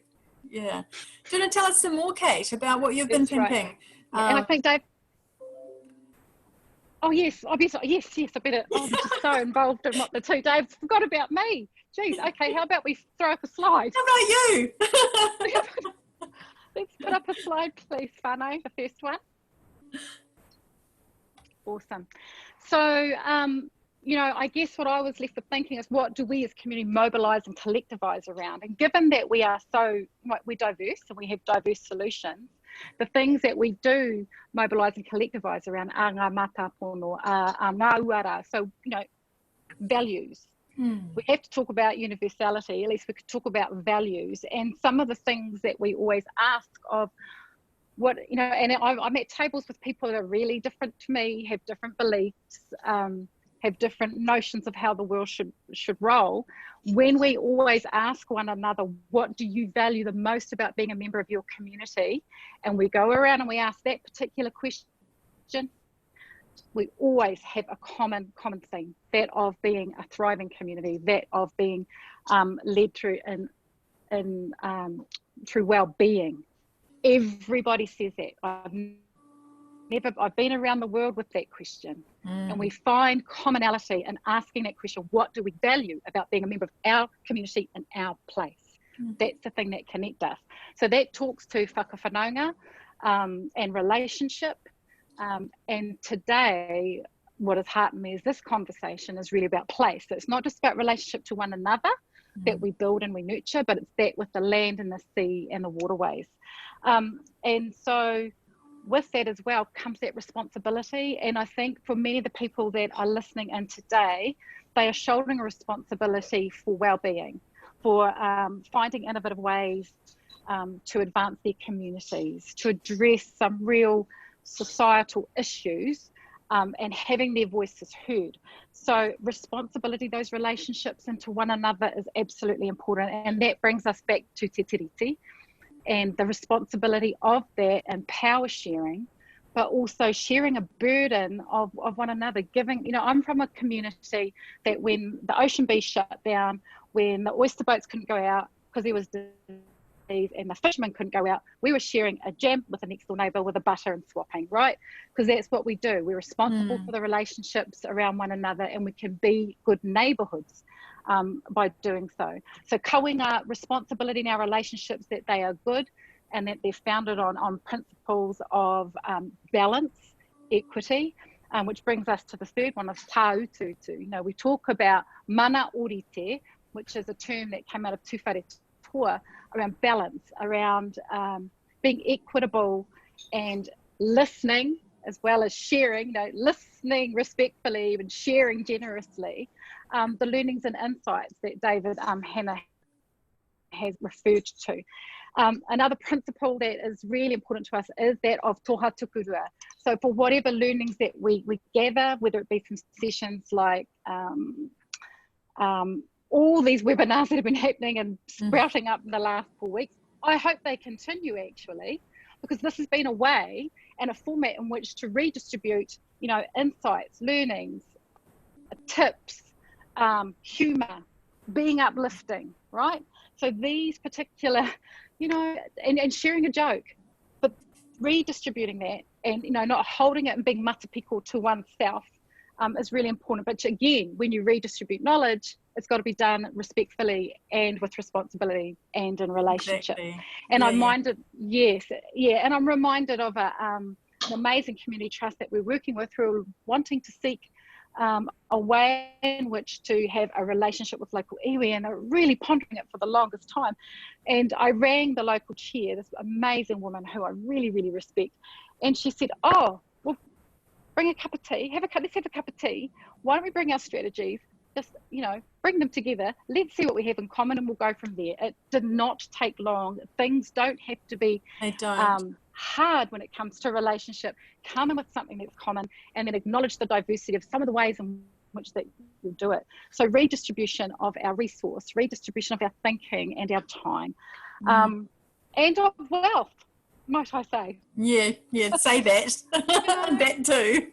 Yeah. Do you want to tell us some more, Kate, about what you've been thinking? Right. And I think Dave. Oh yes, obviously yes. I better. I'm just so involved in what the two Daves forgot about me. Jeez. Okay. How about we throw up a slide? How about you? Let's put up a slide, please, Whānau, the first one. Awesome. So, I guess what I was left with thinking is, what do we as community mobilise and collectivise around? And given that we are we're diverse and we have diverse solutions, the things that we do mobilise and collectivise around are ngā matapono, ngā uara, so, values. We have to talk about universality, at least we could talk about values, and some of the things that we always ask of what, and I'm at tables with people that are really different to me, have different beliefs, have different notions of how the world should roll. When we always ask one another, what do you value the most about being a member of your community? And we go around and we ask that particular question, we always have a common theme, that of being a thriving community, that of being led through through well-being. Everybody says that. I've been around the world with that question, and we find commonality in asking that question: what do we value about being a member of our community and our place? That's the thing that connects us. So that talks to whakawhanaunga and relationship. And today, what has heartened me is this conversation is really about place. So it's not just about relationship to one another that we build and we nurture, but it's that with the land and the sea and the waterways. And so with that as well comes that responsibility. And I think for many of the people that are listening in today, they are shouldering a responsibility for well-being, for finding innovative ways to advance their communities, to address some real societal issues, and having their voices heard. So responsibility, those relationships into one another is absolutely important. And that brings us back to te tiriti and the responsibility of that and power sharing, but also sharing a burden of one another, giving, you know, I'm from a community that when the ocean beach shut down, when the oyster boats couldn't go out because there was disease and the fishermen couldn't go out, we were sharing a jam with the next door neighbour with a butter and swapping, right? Because that's what we do. We're responsible for the relationships around one another, and we can be good neighbourhoods by doing so. So kauinga responsibility in our relationships, that they are good and that they're founded on principles of balance, equity, which brings us to the third one of tāututu. You know, we talk about mana orite, which is a term that came out of tūwhare toa, around balance, around being equitable and listening as well as sharing, you know, listening respectfully and sharing generously, the learnings and insights that David Hanna has referred to. Another principle that is really important to us is that of toha tukurua. So for whatever learnings that we gather, whether it be from sessions like all these webinars that have been happening and sprouting up in the last 4 weeks, I hope they continue actually, because this has been a way and a format in which to redistribute, you know, insights, learnings, tips, humour, being uplifting, right? So these particular, you know, and sharing a joke, but redistributing that and, you know, not holding it and being matapiko to oneself is really important. But again, when you redistribute knowledge, it's got to be done respectfully and with responsibility and in relationship. Exactly. And I'm reminded, and I'm reminded of an amazing community trust that we're working with, who are wanting to seek a way in which to have a relationship with local iwi, and are really pondering it for the longest time. And I rang the local chair, this amazing woman who I really, really respect, and she said, oh, well, bring a cup of tea, let's have a cup of tea. Why don't we bring our strategies, just, you know, bring them together, let's see what we have in common, and we'll go from there. It did not take long. Things don't have to be hard when it comes to a relationship. Come in with something that's common, and then acknowledge the diversity of some of the ways in which that you do it. So redistribution of our resource, redistribution of our thinking and our time, and of wealth, might I say. Yeah, say that. That too.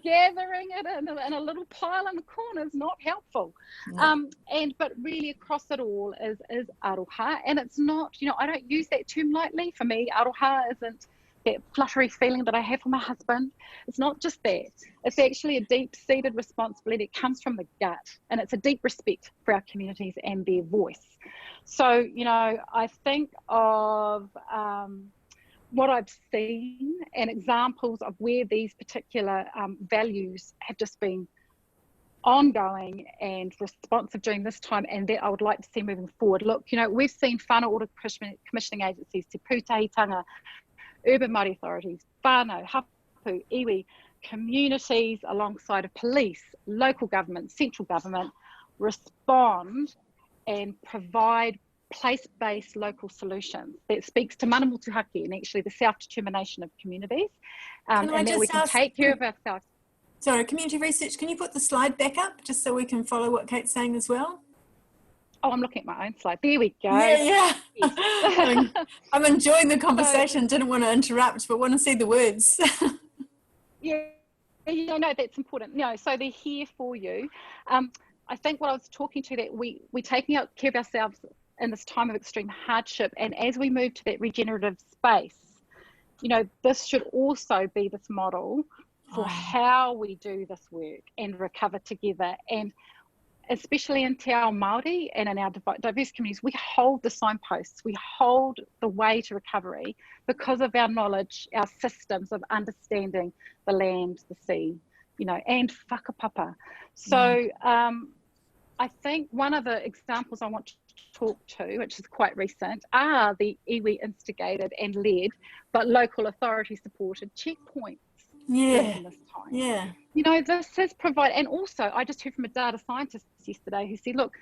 Gathering it in a little pile in the corner is not helpful. No. But really across it all is aroha, and it's not, you know, I don't use that term lightly. For me, aroha isn't that fluttery feeling that I have for my husband. It's not just that. It's actually a deep-seated responsibility. It comes from the gut, and it's a deep respect for our communities and their voice. So, you know, I think of what I've seen and examples of where these particular values have just been ongoing and responsive during this time, and that I would like to see moving forward. Look, you know, we've seen whānau order commissioning agencies, te pūtahitanga, urban Māori authorities, whānau, hapu, iwi, communities alongside of police, local government, central government, respond and provide place-based local solutions that speaks to mana motuhake and actually the self-determination of communities, and that we can take care of ourselves. Sorry, community research, can you put the slide back up just so we can follow what Kate's saying as well? Oh, I'm looking at my own slide. There we go. Yeah. Yes. I'm enjoying the conversation. Didn't want to interrupt, but want to see the words. Yeah, no, that's important. No, so they're here for you. I think what I was talking to, that we're taking care of ourselves in this time of extreme hardship, and as we move to that regenerative space, you know, this should also be this model for how we do this work and recover together. And especially in Te Ao Māori and in our diverse communities, we hold the signposts, we hold the way to recovery because of our knowledge, our systems of understanding the land, the sea, you know, and whakapapa. So I think one of the examples I want to talk to, which is quite recent, are the iwi instigated and led, but local authority supported checkpoints. During this time. You know, this has provided, and also I just heard from a data scientist yesterday who said, look,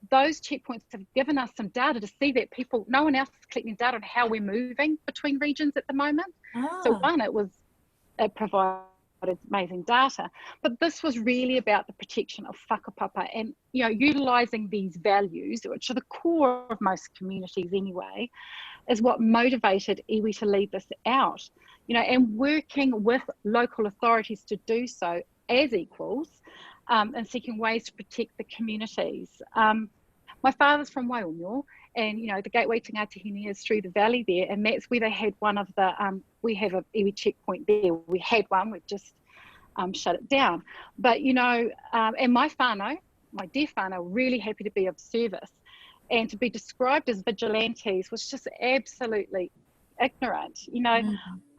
those checkpoints have given us some data to see that no one else is collecting data on how we're moving between regions at the moment. So one, it provided amazing data, but this was really about the protection of whakapapa and, you know, utilising these values, which are the core of most communities anyway, is what motivated iwi to lead this out, you know, and working with local authorities to do so as equals, and seeking ways to protect the communities. My father's from Waimea, and, you know, the gateway to Ngāti is through the valley there, and that's where they had one of the, we have a iwi checkpoint there. We had one, we've just shut it down. But, you know, and my whānau, my dear whānau, really happy to be of service. And to be described as vigilantes was just absolutely ignorant. You know,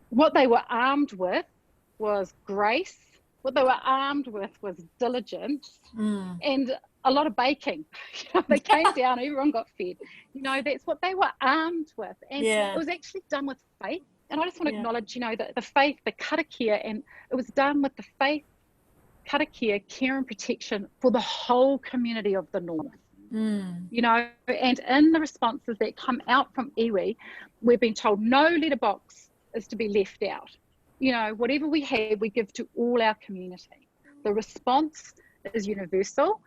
what they were armed with was grace. What they were armed with was diligence and a lot of baking. You know, they came down, everyone got fed. You know, that's what they were armed with. And it was actually done with faith. And I just want to acknowledge, you know, the faith, the karakia, and it was done with the faith, karakia, care and protection for the whole community of the North. You know, and in the responses that come out from iwi, we've been told no letterbox is to be left out. You know, whatever we have, we give to all our community. The response is universal,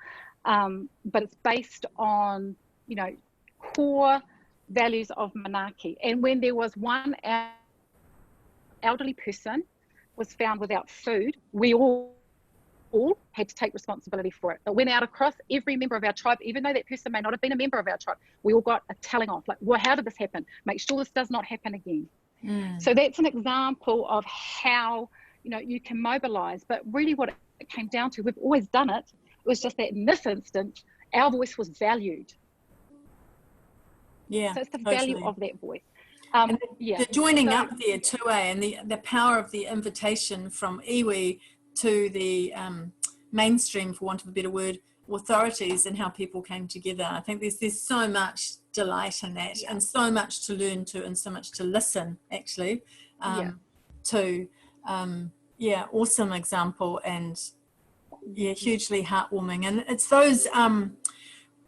but it's based on, you know, core values of manaaki. And when there was one elderly person was found without food, we all had to take responsibility for it. It went out across every member of our tribe, even though that person may not have been a member of our tribe. We all got a telling off, like, well, how did this happen? Make sure this does not happen again. So that's an example of how, you know, you can mobilise. But really what it came down to, we've always done it, it was just that in this instance, our voice was valued. So it's the value of that voice. The joining up there too, and the power of the invitation from iwi to the mainstream, for want of a better word, authorities, and how people came together. I think there's so much delight in that, and so much to learn to, and so much to listen actually to. Awesome example, and hugely heartwarming. And it's those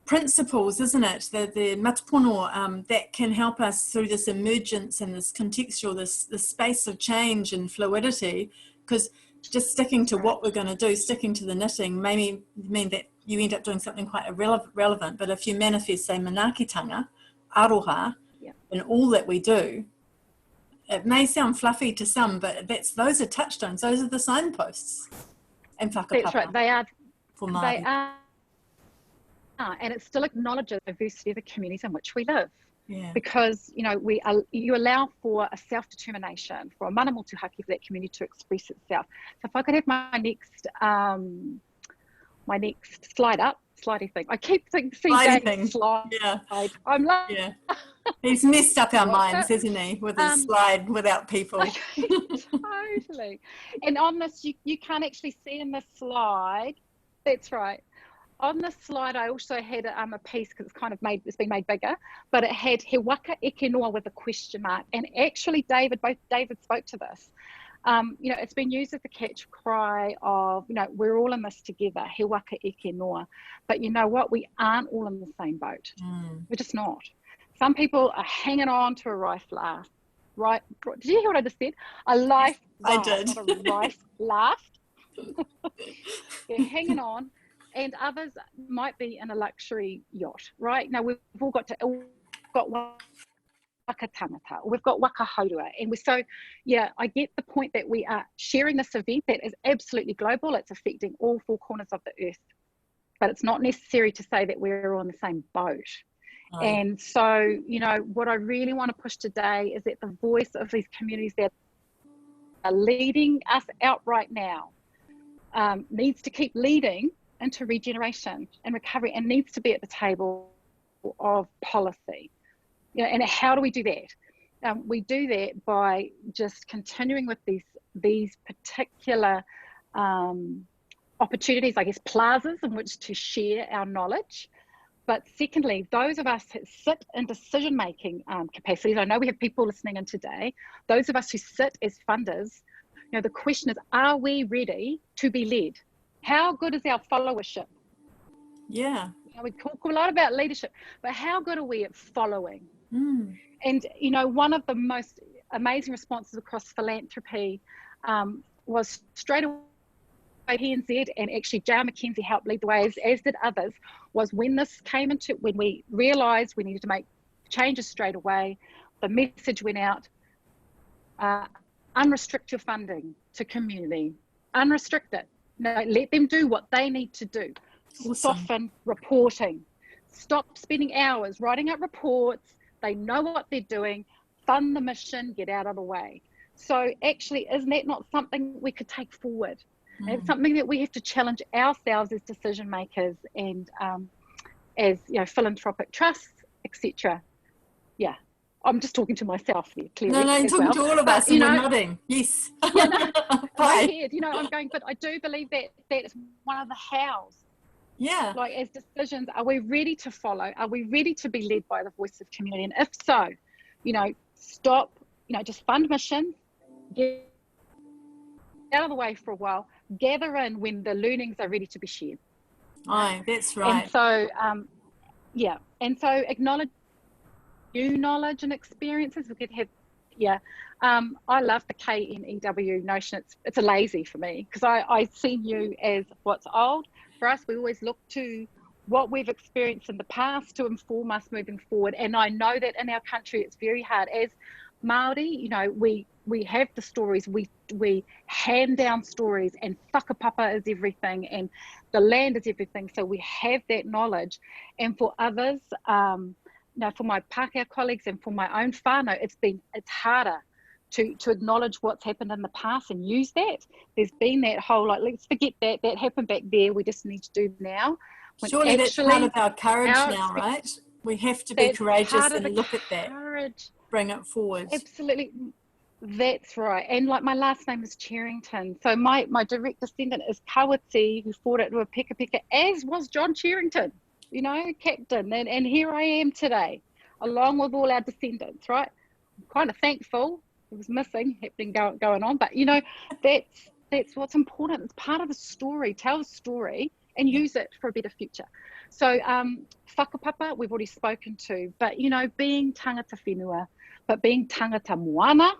principles, isn't it, the matapono that can help us through this emergence and this contextual, this space of change and fluidity, because just sticking to what we're going to do, sticking to the knitting, maybe mean that you end up doing something quite irrelevant. But if you manifest, say, manaakitanga, aroha, in all that we do, it may sound fluffy to some, but those are touchstones. Those are the signposts. And whakapapa. That's right. They are. For Māori. They are. And it still acknowledges the diversity of the communities in which we live. Because, you know, you allow for a self-determination, for a mana motuhake for that community to express itself. So if I could have my next slidey thing. I keep seeing slide. I'm like, he's messed up our minds, hasn't he, with his slide without people. Totally. And on this, you can't actually see in the slide. That's right. On the slide, I also had a piece, because it's been made bigger, but it had he waka eke noa with a question mark. And actually, David spoke to this. You know, it's been used as the catch cry of, you know, we're all in this together, he waka eke noa. But you know what? We aren't all in the same boat. We're just not. Some people are hanging on to a rice laugh. Right? Did you hear what I just said? A life raft, I did. Not a rice laugh. They're hanging on, and others might be in a luxury yacht, right? Now, we've all got waka tangata, or we've got waka haurua, and we're so, yeah, I get the point that we are sharing this event that is absolutely global. It's affecting all four corners of the earth, but it's not necessary to say that we're on the same boat. Right. And so, you know, what I really want to push today is that the voice of these communities that are leading us out right now needs to keep leading into regeneration and recovery, and needs to be at the table of policy. You know, and how do we do that? We do that by just continuing with these particular opportunities, I guess, plazas in which to share our knowledge. But secondly, those of us that sit in decision-making capacities, I know we have people listening in today, those of us who sit as funders, you know, the question is, are we ready to be led? How good is our followership? Yeah. You know, we talk a lot about leadership, but how good are we at following? Mm. And, you know, one of the most amazing responses across philanthropy was straight away PNZ, and actually J.R. McKenzie helped lead the way, as did others, was when we realised we needed to make changes straight away, the message went out, unrestrict your funding to community, unrestrict it. No, let them do what they need to do. Awesome. Soften reporting. Stop spending hours writing up reports. They know what they're doing. Fund the mission, get out of the way. So actually, isn't that not something we could take forward? Mm. It's something that we have to challenge ourselves as decision makers and as, you know, philanthropic trusts, etc. Yeah. I'm just talking to myself here, clearly. No, I'm talking to all of us, and we're nodding. Yes. Yeah, no, my head, you know, I'm going, but I do believe that is one of the hows. Yeah. Like, as decisions, are we ready to follow? Are we ready to be led by the voice of community? And if so, you know, stop, you know, just fund missions, get out of the way for a while, gather in when the learnings are ready to be shared. Aye, that's right. And so, yeah, and so acknowledge new knowledge and experiences. We could have, yeah. I love the KNEW notion. It's a lazy for me, because I see you as what's old. For us, we always look to what we've experienced in the past to inform us moving forward. And I know that in our country, it's very hard. As Māori, you know, we have the stories, we hand down stories, and whakapapa is everything, and the land is everything. So we have that knowledge. And for others, now, for my Pākehā colleagues and for my own whānau, it's harder to acknowledge what's happened in the past and use that. There's been that whole, like, let's forget that happened back there, we just need to do now. When surely that's part of our courage now, right? We have to be courageous and look at that, bring it forward. Absolutely, that's right. And like, my last name is Cherrington, so my direct descendant is Kawati, who fought at Ruapeka, as was John Cherrington, you know, captain, and here I am today, along with all our descendants, right? I'm kind of thankful it was missing, happening, going on, but, you know, that's what's important. It's part of the story. Tell the story and use it for a better future. So whakapapa, we've already spoken to, but, you know, being tangata whenua, but being tangata moana,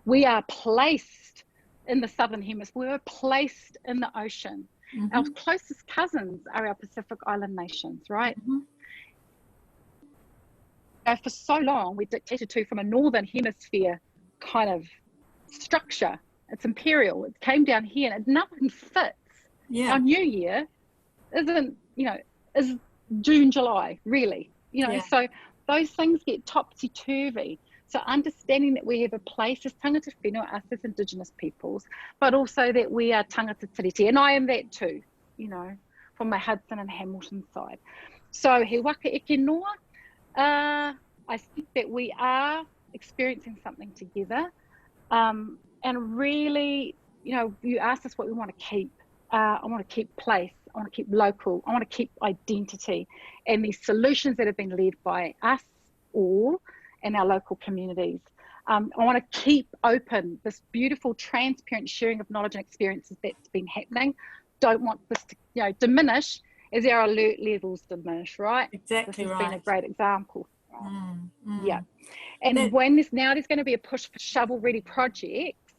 we are placed in the Southern Hemisphere, we're placed in the ocean. Mm-hmm. Our closest cousins are our Pacific Island nations, right? Mm-hmm. For so long, we're dictated to from a Northern Hemisphere kind of structure. It's imperial. It came down here, and nothing fits. Yeah. Our New Year isn't, you know, is June, July, really. You know, so those things get topsy-turvy. So understanding that we have a place as tangata whenua, us as Indigenous peoples, but also that we are tangata tiriti, and I am that too, you know, from my Hudson and Hamilton side. So he waka eke noa, I think that we are experiencing something together, and really, you know, you asked us what we want to keep. I want to keep place, I want to keep local, I want to keep identity, and these solutions that have been led by us all and our local communities. I want to keep open this beautiful, transparent sharing of knowledge and experiences that's been happening. Don't want this to, you know, diminish as our alert levels diminish, right? Exactly, this has right. been a great example. Yeah. And when there's going to be a push for shovel-ready projects,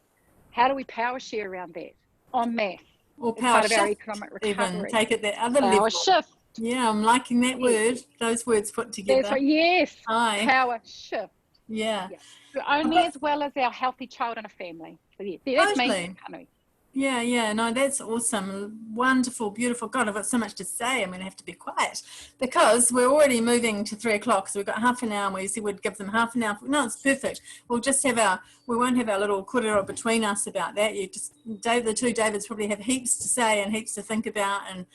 how do we power share around that? en masse. Or It's power part of our shift, economic even recovery. take it that other Power level. shift. Yeah, I'm liking that word, those words put together. That's right. Yes. Aye. Power shift. Yeah. But only as well as our healthy child and a family. So that's Totally. me. Yeah, no, that's awesome. Wonderful, beautiful. God, I've got so much to say. I'm going to have to be quiet because we're already moving to 3 o'clock. So we've got half an hour, and we said we'd give them half an hour. No, it's perfect. We'll just have we won't have our little korero between us about that. The two Davids probably have heaps to say and heaps to think about, and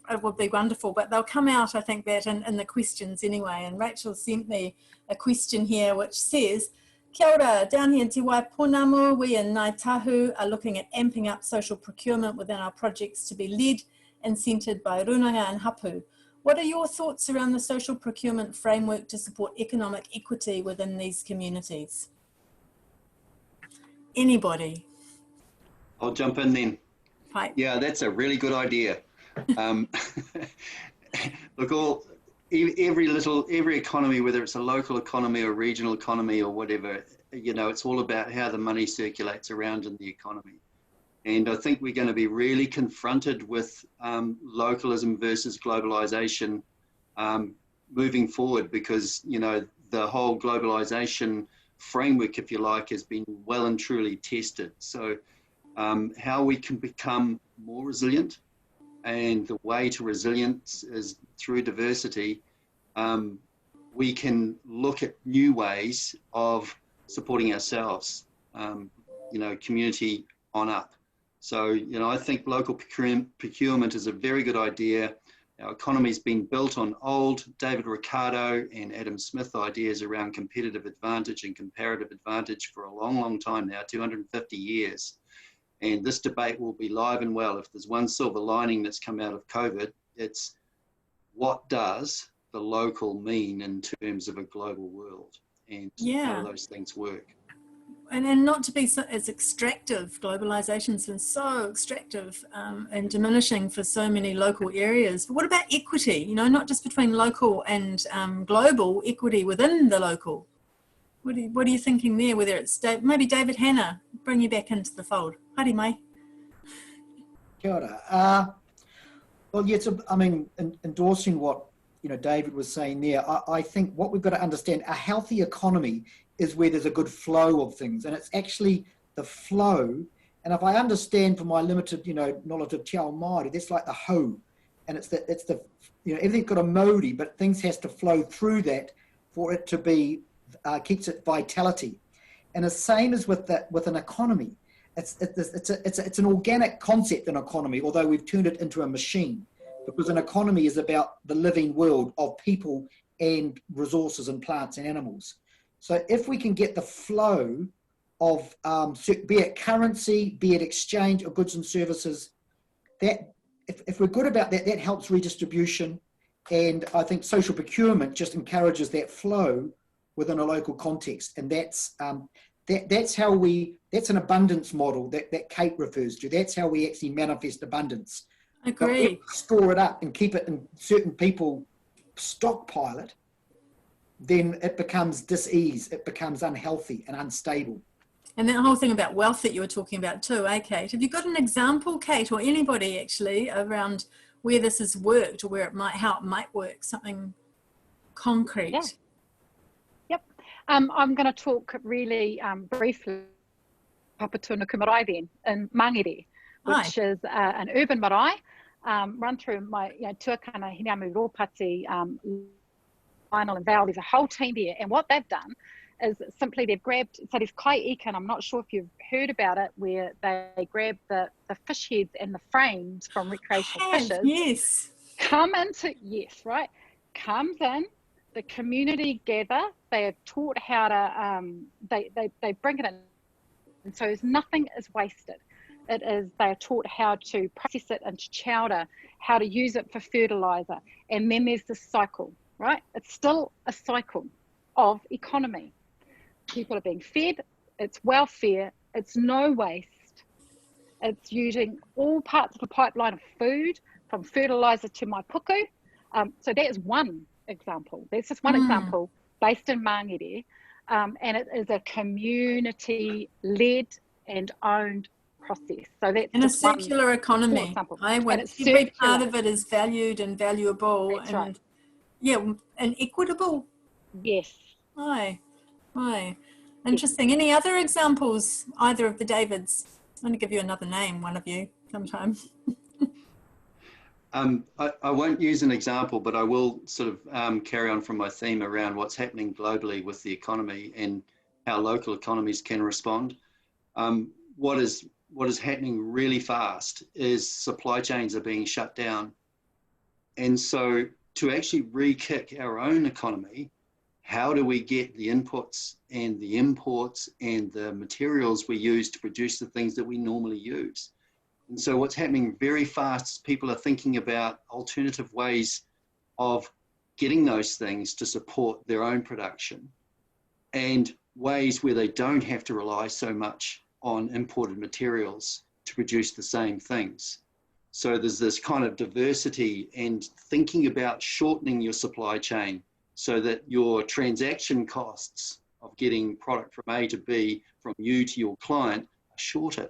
it would be wonderful. But they'll come out, I think, that in the questions anyway. And Rachel sent me a question here which says, kia ora, down here in Te Waipounamu, we in Ngāi Tahu are looking at amping up social procurement within our projects to be led and centred by runanga and hapu. What are your thoughts around the social procurement framework to support economic equity within these communities? Anybody? I'll jump in then. Right. Yeah, that's a really good idea. Look, every economy, whether it's a local economy or regional economy or whatever, it's all about how the money circulates around in the economy. And I think we're going to be really confronted with localism versus globalization moving forward, because, the whole globalization framework, if you like, has been well and truly tested. So how we can become more resilient, and the way to resilience is through diversity. We can look at new ways of supporting ourselves, community on up. So, I think local procurement is a very good idea. Our economy's been built on old David Ricardo and Adam Smith ideas around competitive advantage and comparative advantage for a long, long time now, 250 years. And this debate will be live and well. If there's one silver lining that's come out of COVID, it's what does the local mean in terms of a global world, and how do those things work? And not to be as extractive. Globalization's been so extractive and diminishing for so many local areas. But what about equity? Not just between local and global, equity within the local. What are you thinking there? Whether it's maybe David, Hanna, bring you back into the fold. Haere mai. Kia ora. Well, yes, endorsing what David was saying there, I think what we've got to understand, a healthy economy is where there's a good flow of things, and it's actually the flow. And if I understand from my limited knowledge of Te Ao Māori, that's like the hou, and it's the everything's got a mauri, but things has to flow through that for it to be keeps it vitality. And the same as with an economy. It's an organic concept, an economy, although we've turned it into a machine, because an economy is about the living world of people and resources and plants and animals. So if we can get the flow of, be it currency, be it exchange of goods and services, that if we're good about that, that helps redistribution. And I think social procurement just encourages that flow within a local context. And that's an abundance model that Kate refers to. That's how we actually manifest abundance. Agree. Store it up and keep it, and certain people stockpile it, then it becomes dis-ease, it becomes unhealthy and unstable. And that whole thing about wealth that you were talking about too, Kate? Have you got an example, Kate, or anybody actually, around where this has worked, or how it might work, something concrete? Yeah. Yep. I'm going to talk really briefly Papatuna Kumarai then in Mangere, which is an urban marae run through my Tuakana, Hinamu, Ropati, Lionel and Val. There's a whole team there, and what they've done is simply they've grabbed, so there's kai ika, and I'm not sure if you've heard about it, where they grab the fish heads and the frames from recreational fishers. Yes. Comes in, the community gather, they are taught how to, they bring it in, and so nothing is wasted. They are taught how to process it into chowder, how to use it for fertilizer, and then there's this cycle, right? It's still a cycle of economy. People are being fed, it's welfare, it's no waste. It's using all parts of the pipeline of food, from fertilizer to my puku. So that is one example. That's just one example based in Mangere. And it is a community-led and owned process. So that's in a just one circular economy, example. when And it's every circular. part of it is valued and valuable, That's and right. yeah, and equitable. Yes. Aye. Interesting. Any other examples, either of the Davids? I'm going to give you another name, one of you, sometime. I won't use an example, but I will sort of carry on from my theme around what's happening globally with the economy and how local economies can respond. What is happening really fast is supply chains are being shut down. And so to actually re-kick our own economy, how do we get the inputs and the imports and the materials we use to produce the things that we normally use? And so what's happening very fast is people are thinking about alternative ways of getting those things to support their own production and ways where they don't have to rely so much on imported materials to produce the same things. So there's this kind of diversity and thinking about shortening your supply chain so that your transaction costs of getting product from A to B, from you to your client, are shorter.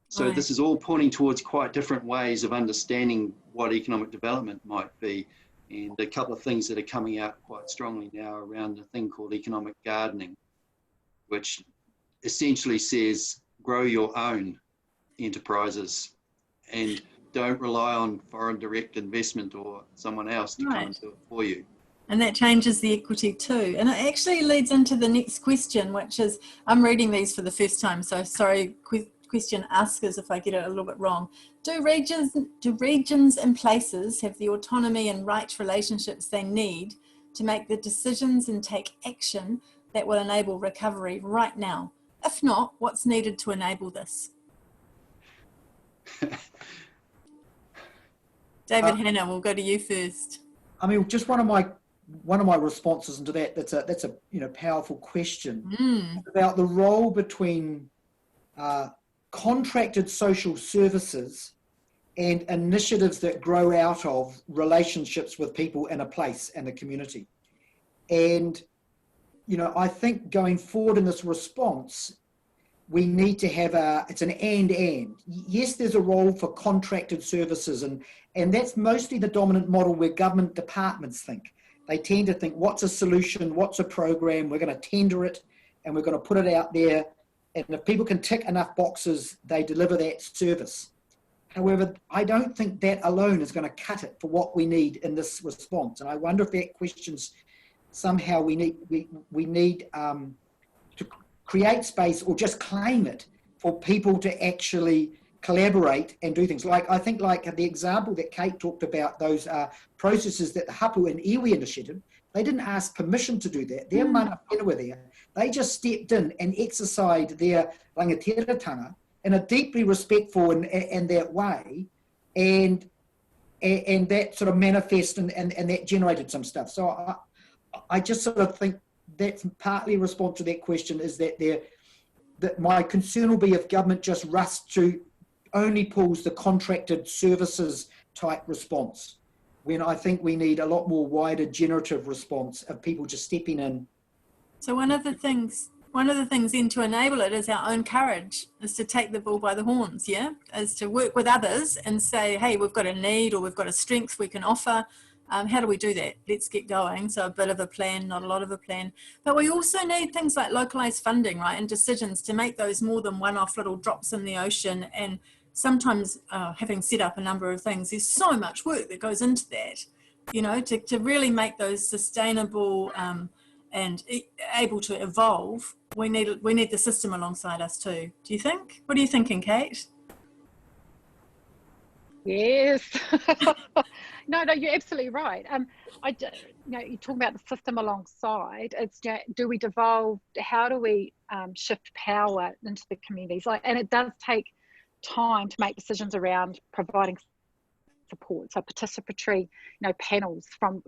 So this is all pointing towards quite different ways of understanding what economic development might be. And a couple of things that are coming out quite strongly now around a thing called economic gardening, which essentially says grow your own enterprises and don't rely on foreign direct investment or someone else to come and do it for you. And that changes the equity too. And it actually leads into the next question, which is, I'm reading these for the first time, so sorry, question askers if I get it a little bit wrong. Do regions and places have the autonomy and right relationships they need to make the decisions and take action that will enable recovery right now? If not, what's needed to enable this? David Hanna, we'll go to you first. I mean, just one of my responses into that's a powerful question about the role between contracted social services and initiatives that grow out of relationships with people in a place and a community. And, I think going forward in this response, we need to have it's an and. Yes, there's a role for contracted services, and that's mostly the dominant model where government departments think. They tend to think, what's a solution, what's a program, we're going to tender it, and we're going to put it out there. And if people can tick enough boxes, they deliver that service. However, I don't think that alone is going to cut it for what we need in this response. And I wonder if that question's somehow we need to create space or just claim it for people to actually collaborate and do things. I think the example that Kate talked about, those processes that the Hapu and Iwi initiative, they didn't ask permission to do that. Their mana whenua were there. They just stepped in and exercised their rangatiratanga in a deeply respectful and that way, and that sort of manifested and that generated some stuff. So I just sort of think that's partly a response to that question, is that my concern will be if government just rusts to only pulls the contracted services type response, when I think we need a lot more wider generative response of people just stepping in. So one of the things then to enable it is our own courage, is to take the bull by the horns, is to work with others and say, hey, we've got a need or we've got a strength we can offer. How do we do that? Let's get going. So a bit of a plan, not a lot of a plan. But we also need things like localized funding, right, and decisions to make those more than one-off little drops in the ocean. And sometimes having set up a number of things, there's so much work that goes into that, to really make those sustainable and able to evolve. We need the system alongside us too. Do you think? What are you thinking, Kate? Yes. No, you're absolutely right. You're talking about the system alongside. It's do we devolve? How do we shift power into the communities? And it does take time to make decisions around providing support. So participatory, panels from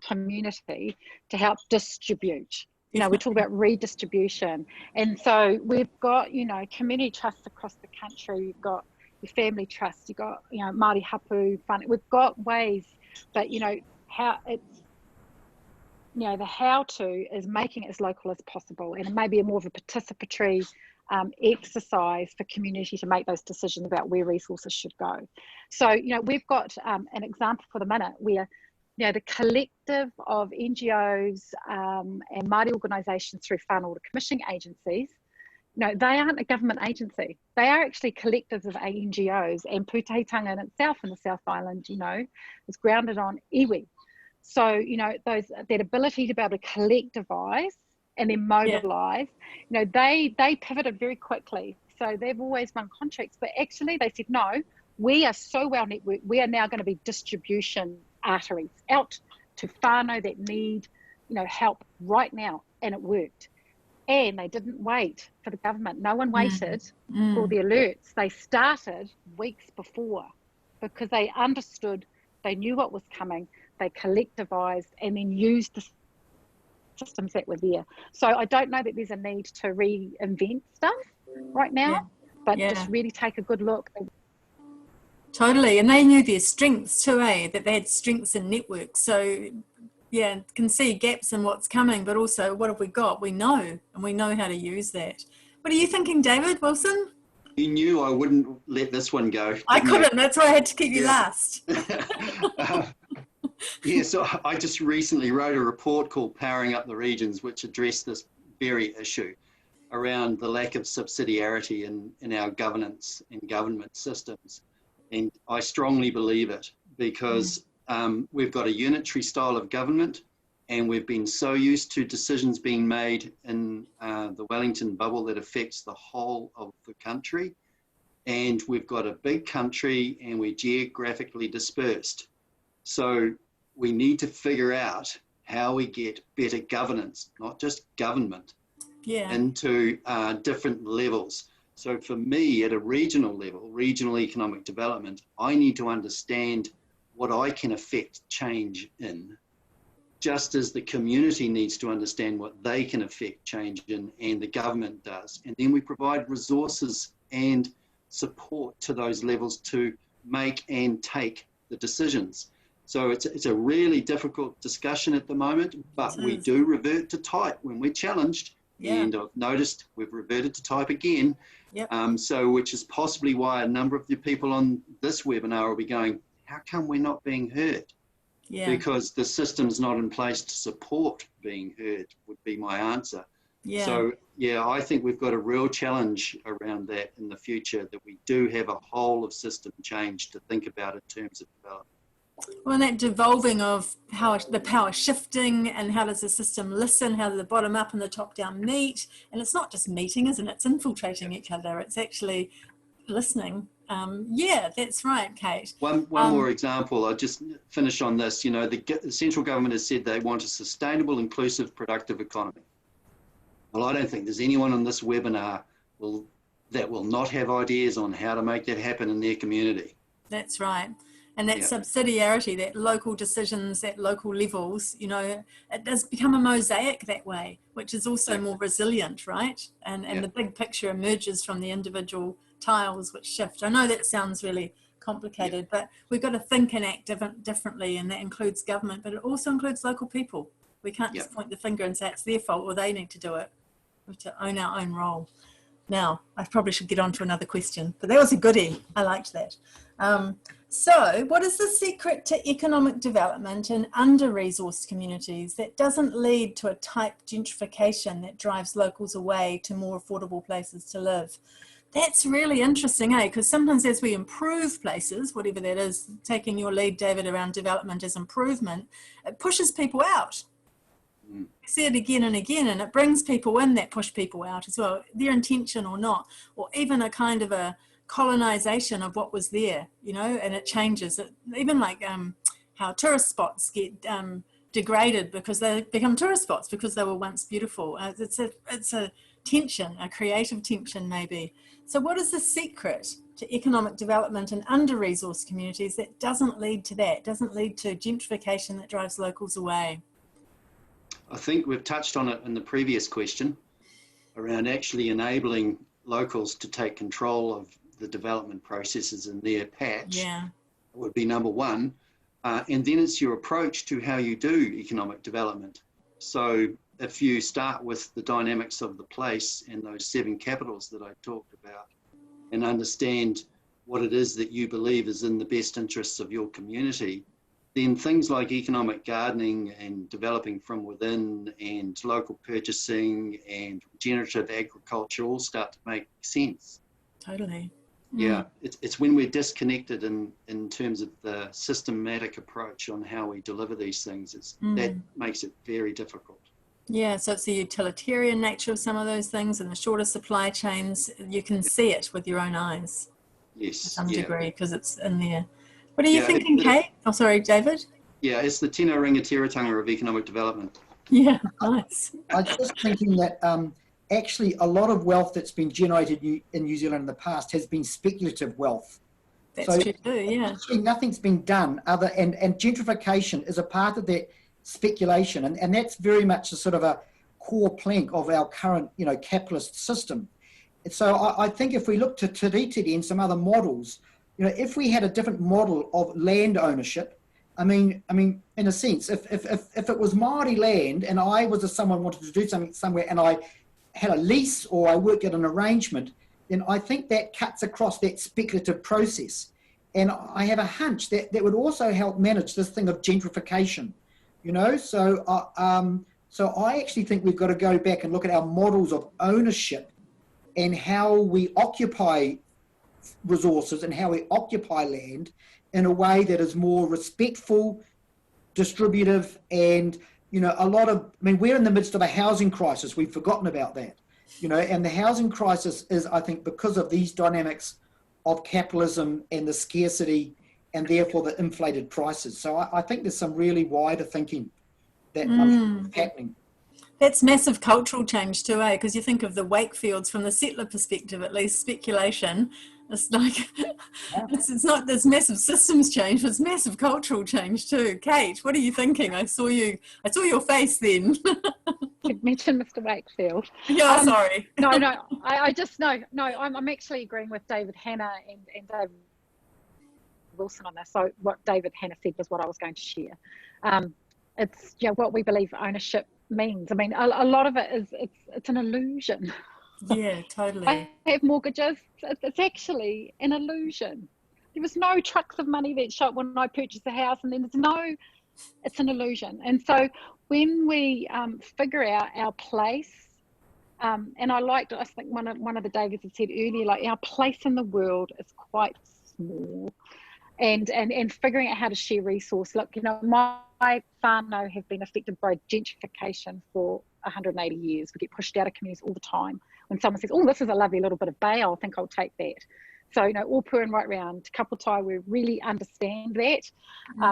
community to help distribute. We talk about redistribution, and so we've got community trusts across the country. You've got your family trust, you've got Māori Hapu fund. We've got ways, but how the how-to is making it as local as possible, and it may be more of a participatory exercise for community to make those decisions about where resources should go. So, we've got an example for the minute where, the collective of NGOs and Māori organisations through whānau commissioning agencies, they aren't a government agency. They are actually collectives of NGOs, and pūtahitanga in itself in the South Island, is grounded on iwi. So, that ability to be able to collectivise and then mobilise, they pivoted very quickly. So they've always won contracts, but actually they said, no, we are so well networked, we are now going to be distribution arteries out to whānau that need, help right now. And it worked. And they didn't wait for the government. No one waited for the alerts. They started weeks before because they understood, they knew what was coming, they collectivised and then used the systems that were there. So I don't know that there's a need to reinvent stuff right now, but just really take a good look. Totally, and they knew their strengths too, that they had strengths in networks. So can see gaps in what's coming, but also what have we got? We know, and we know how to use that. What are you thinking, David Wilson? You knew I wouldn't let this one go. I couldn't, that's why I had to keep you last. So I just recently wrote a report called Powering Up the Regions, which addressed this very issue around the lack of subsidiarity in our governance and government systems. And I strongly believe it because we've got a unitary style of government, and we've been so used to decisions being made in the Wellington bubble that affects the whole of the country. And we've got a big country and we're geographically dispersed. So we need to figure out how we get better governance, not just government, into different levels. So for me, at a regional level, regional economic development, I need to understand what I can affect change in, just as the community needs to understand what they can affect change in, and the government does. And then we provide resources and support to those levels to make and take the decisions. So it's a really difficult discussion at the moment, but we do revert to type when we're challenged. And I've noticed we've reverted to type again. So which is possibly why a number of the people on this webinar will be going, how come we're not being heard? Because the system's not in place to support being heard, would be my answer. So I think we've got a real challenge around that in the future, that we do have a whole of system change to think about in terms of development. Well, that devolving of how the power shifting, and how does the system listen, how do the bottom up and the top down meet? And it's not just meeting, isn't it? It's infiltrating each other. It's actually listening. That's right, Kate. One more example, I'll just finish on this. The central government has said they want a sustainable, inclusive, productive economy. Well, I don't think there's anyone on this webinar that will not have ideas on how to make that happen in their community. That's right. And that subsidiarity, that local decisions at local levels, it does become a mosaic that way, which is also more resilient, right? And the big picture emerges from the individual tiles which shift. I know that sounds really complicated, but we've got to think and act differently, and that includes government, but it also includes local people. We can't just point the finger and say it's their fault or they need to do it. We have to own our own role. Now, I probably should get on to another question, but that was a goodie. I liked that. So what is the secret to economic development in under-resourced communities that doesn't lead to a type gentrification that drives locals away to more affordable places to live? That's really interesting, because sometimes as we improve places, whatever that is, taking your lead, David, around development as improvement, it pushes people out. I see it again and again, and it brings people in that push people out as well, their intention or not, or even a kind of a colonization of what was there, and it changes. Even like how tourist spots get degraded because they become tourist spots because they were once beautiful. It's a tension, a creative tension maybe. So what is the secret to economic development in under-resourced communities that doesn't lead to that, doesn't lead to gentrification that drives locals away? I think we've touched on it in the previous question around actually enabling locals to take control of the development processes in their patch. Would be number one. And then it's your approach to how you do economic development. So if you start with the dynamics of the place and those 7 capitals that I talked about, and understand what it is that you believe is in the best interests of your community, then things like economic gardening and developing from within and local purchasing and regenerative agriculture all start to make sense. Totally. Yeah, it's when we're disconnected in terms of the systematic approach on how we deliver these things, that makes it very difficult. Yeah, so it's the utilitarian nature of some of those things and the shorter supply chains. You can see it with your own eyes. Yes. To some degree, because it's in there. What are you thinking, it, Kate? Oh, sorry, David? Yeah, it's the tino rangatiratanga of economic development. Yeah, nice. I was just thinking that actually a lot of wealth that's been generated in New Zealand in the past has been speculative wealth. That's true too, yeah. Actually nothing's been done and gentrification is a part of that speculation, and that's very much a sort of a core plank of our current, capitalist system. And so I think if we look to Tiriti and some other models, if we had a different model of land ownership, I mean, in a sense, if it was Māori land and I was someone wanted to do something somewhere and I had a lease or I worked at an arrangement, then I think that cuts across that speculative process. And I have a hunch that would also help manage this thing of gentrification, So I actually think we've got to go back and look at our models of ownership and how we occupy resources and how we occupy land in a way that is more respectful, distributive, and, we're in the midst of a housing crisis. We've forgotten about that, and the housing crisis is, I think, because of these dynamics of capitalism and the scarcity and therefore the inflated prices. So I think there's some really wider thinking that is happening. That's massive cultural change too, because you think of the Wakefields from the settler perspective, at least speculation. It's like, it's not this massive systems change, it's massive cultural change too. Kate, what are you thinking? I saw your face then. You mentioned Mr. Wakefield. Yeah, sorry. I just know. No, I'm actually agreeing with David Hanna and David Wilson on this. So what David Hanna said was what I was going to share. It's what we believe ownership means. I mean, a lot of it is it's an illusion. Yeah, totally. I have mortgages. It's actually an illusion. There was no trucks of money that showed when I purchased a house, and then it's an illusion. And so when we figure out our place, and I think one of the Davids had said earlier, like our place in the world is quite small, and figuring out how to share resource. Look, my whānau have been affected by gentrification for 180 years. We get pushed out of communities all the time. When someone says, oh, this is a lovely little bit of bay, I think I'll take that. So, Aupu and right round, Kaputai, we really understand that.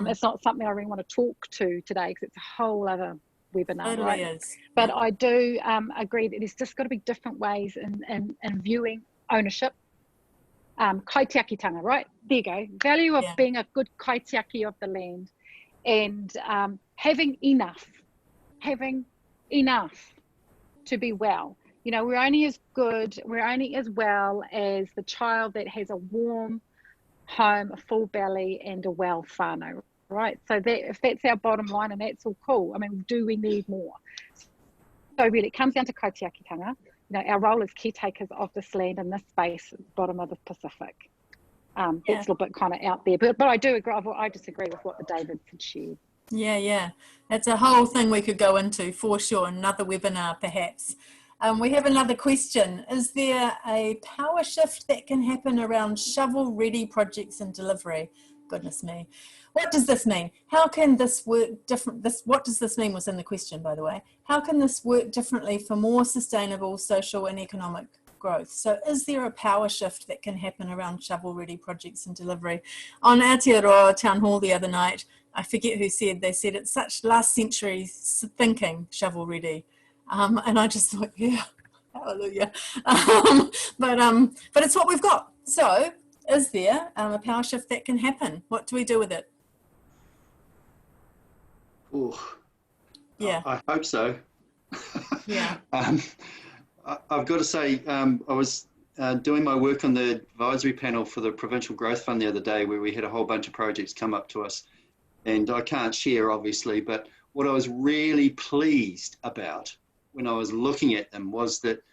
It's not something I really want to talk to today because it's a whole other webinar, totally right? Is. But I do agree that there's just got to be different ways in viewing ownership. Kaitiakitanga, right? There you go. Value of being a good kaitiaki of the land and having enough to be well. We're only as well as the child that has a warm home, a full belly, and a well whānau, right? So if that's our bottom line, and that's all cool, I mean, do we need more? So really, it comes down to kaitiakitanga. Our role as caretakers of this land in this space, at the bottom of the Pacific. That's a little bit kind of out there, but I do agree. I disagree with what the David had shared. Yeah. That's a whole thing we could go into for sure. Another webinar, perhaps. We have another question. Is there a power shift that can happen around shovel-ready projects and delivery? Goodness me. What does this mean? How can this work different? What does this mean was in the question, by the way. How can this work differently for more sustainable social and economic growth? So is there a power shift that can happen around shovel-ready projects and delivery? On Aotearoa Town Hall the other night, I forget who said, they said it's such last century thinking, shovel-ready. And I just thought, yeah, hallelujah. But it's what we've got. So is there a power shift that can happen? What do we do with it? Ooh, yeah, I hope so. Yeah. I've got to say, I was doing my work on the advisory panel for the Provincial Growth Fund the other day, where we had a whole bunch of projects come up to us. And I can't share, obviously, but what I was really pleased about when I was looking at them was that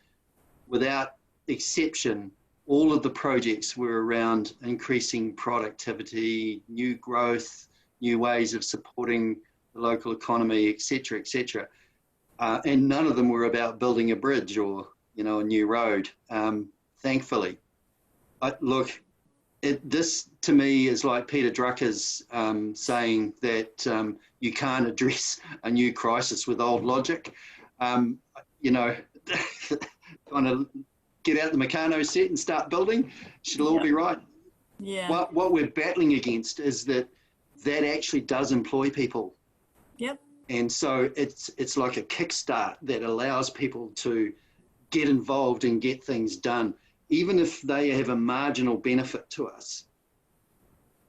without exception, all of the projects were around increasing productivity, new growth, new ways of supporting the local economy, et cetera, et cetera. And none of them were about building a bridge or, you know, a new road, thankfully. Look, this to me is like Peter Drucker's saying that you can't address a new crisis with old logic. You know, kind of get out the Meccano set and start building. Should all be right. Yeah. What we're battling against is that actually does employ people. Yep. And so it's like a kickstart that allows people to get involved and get things done, even if they have a marginal benefit to us.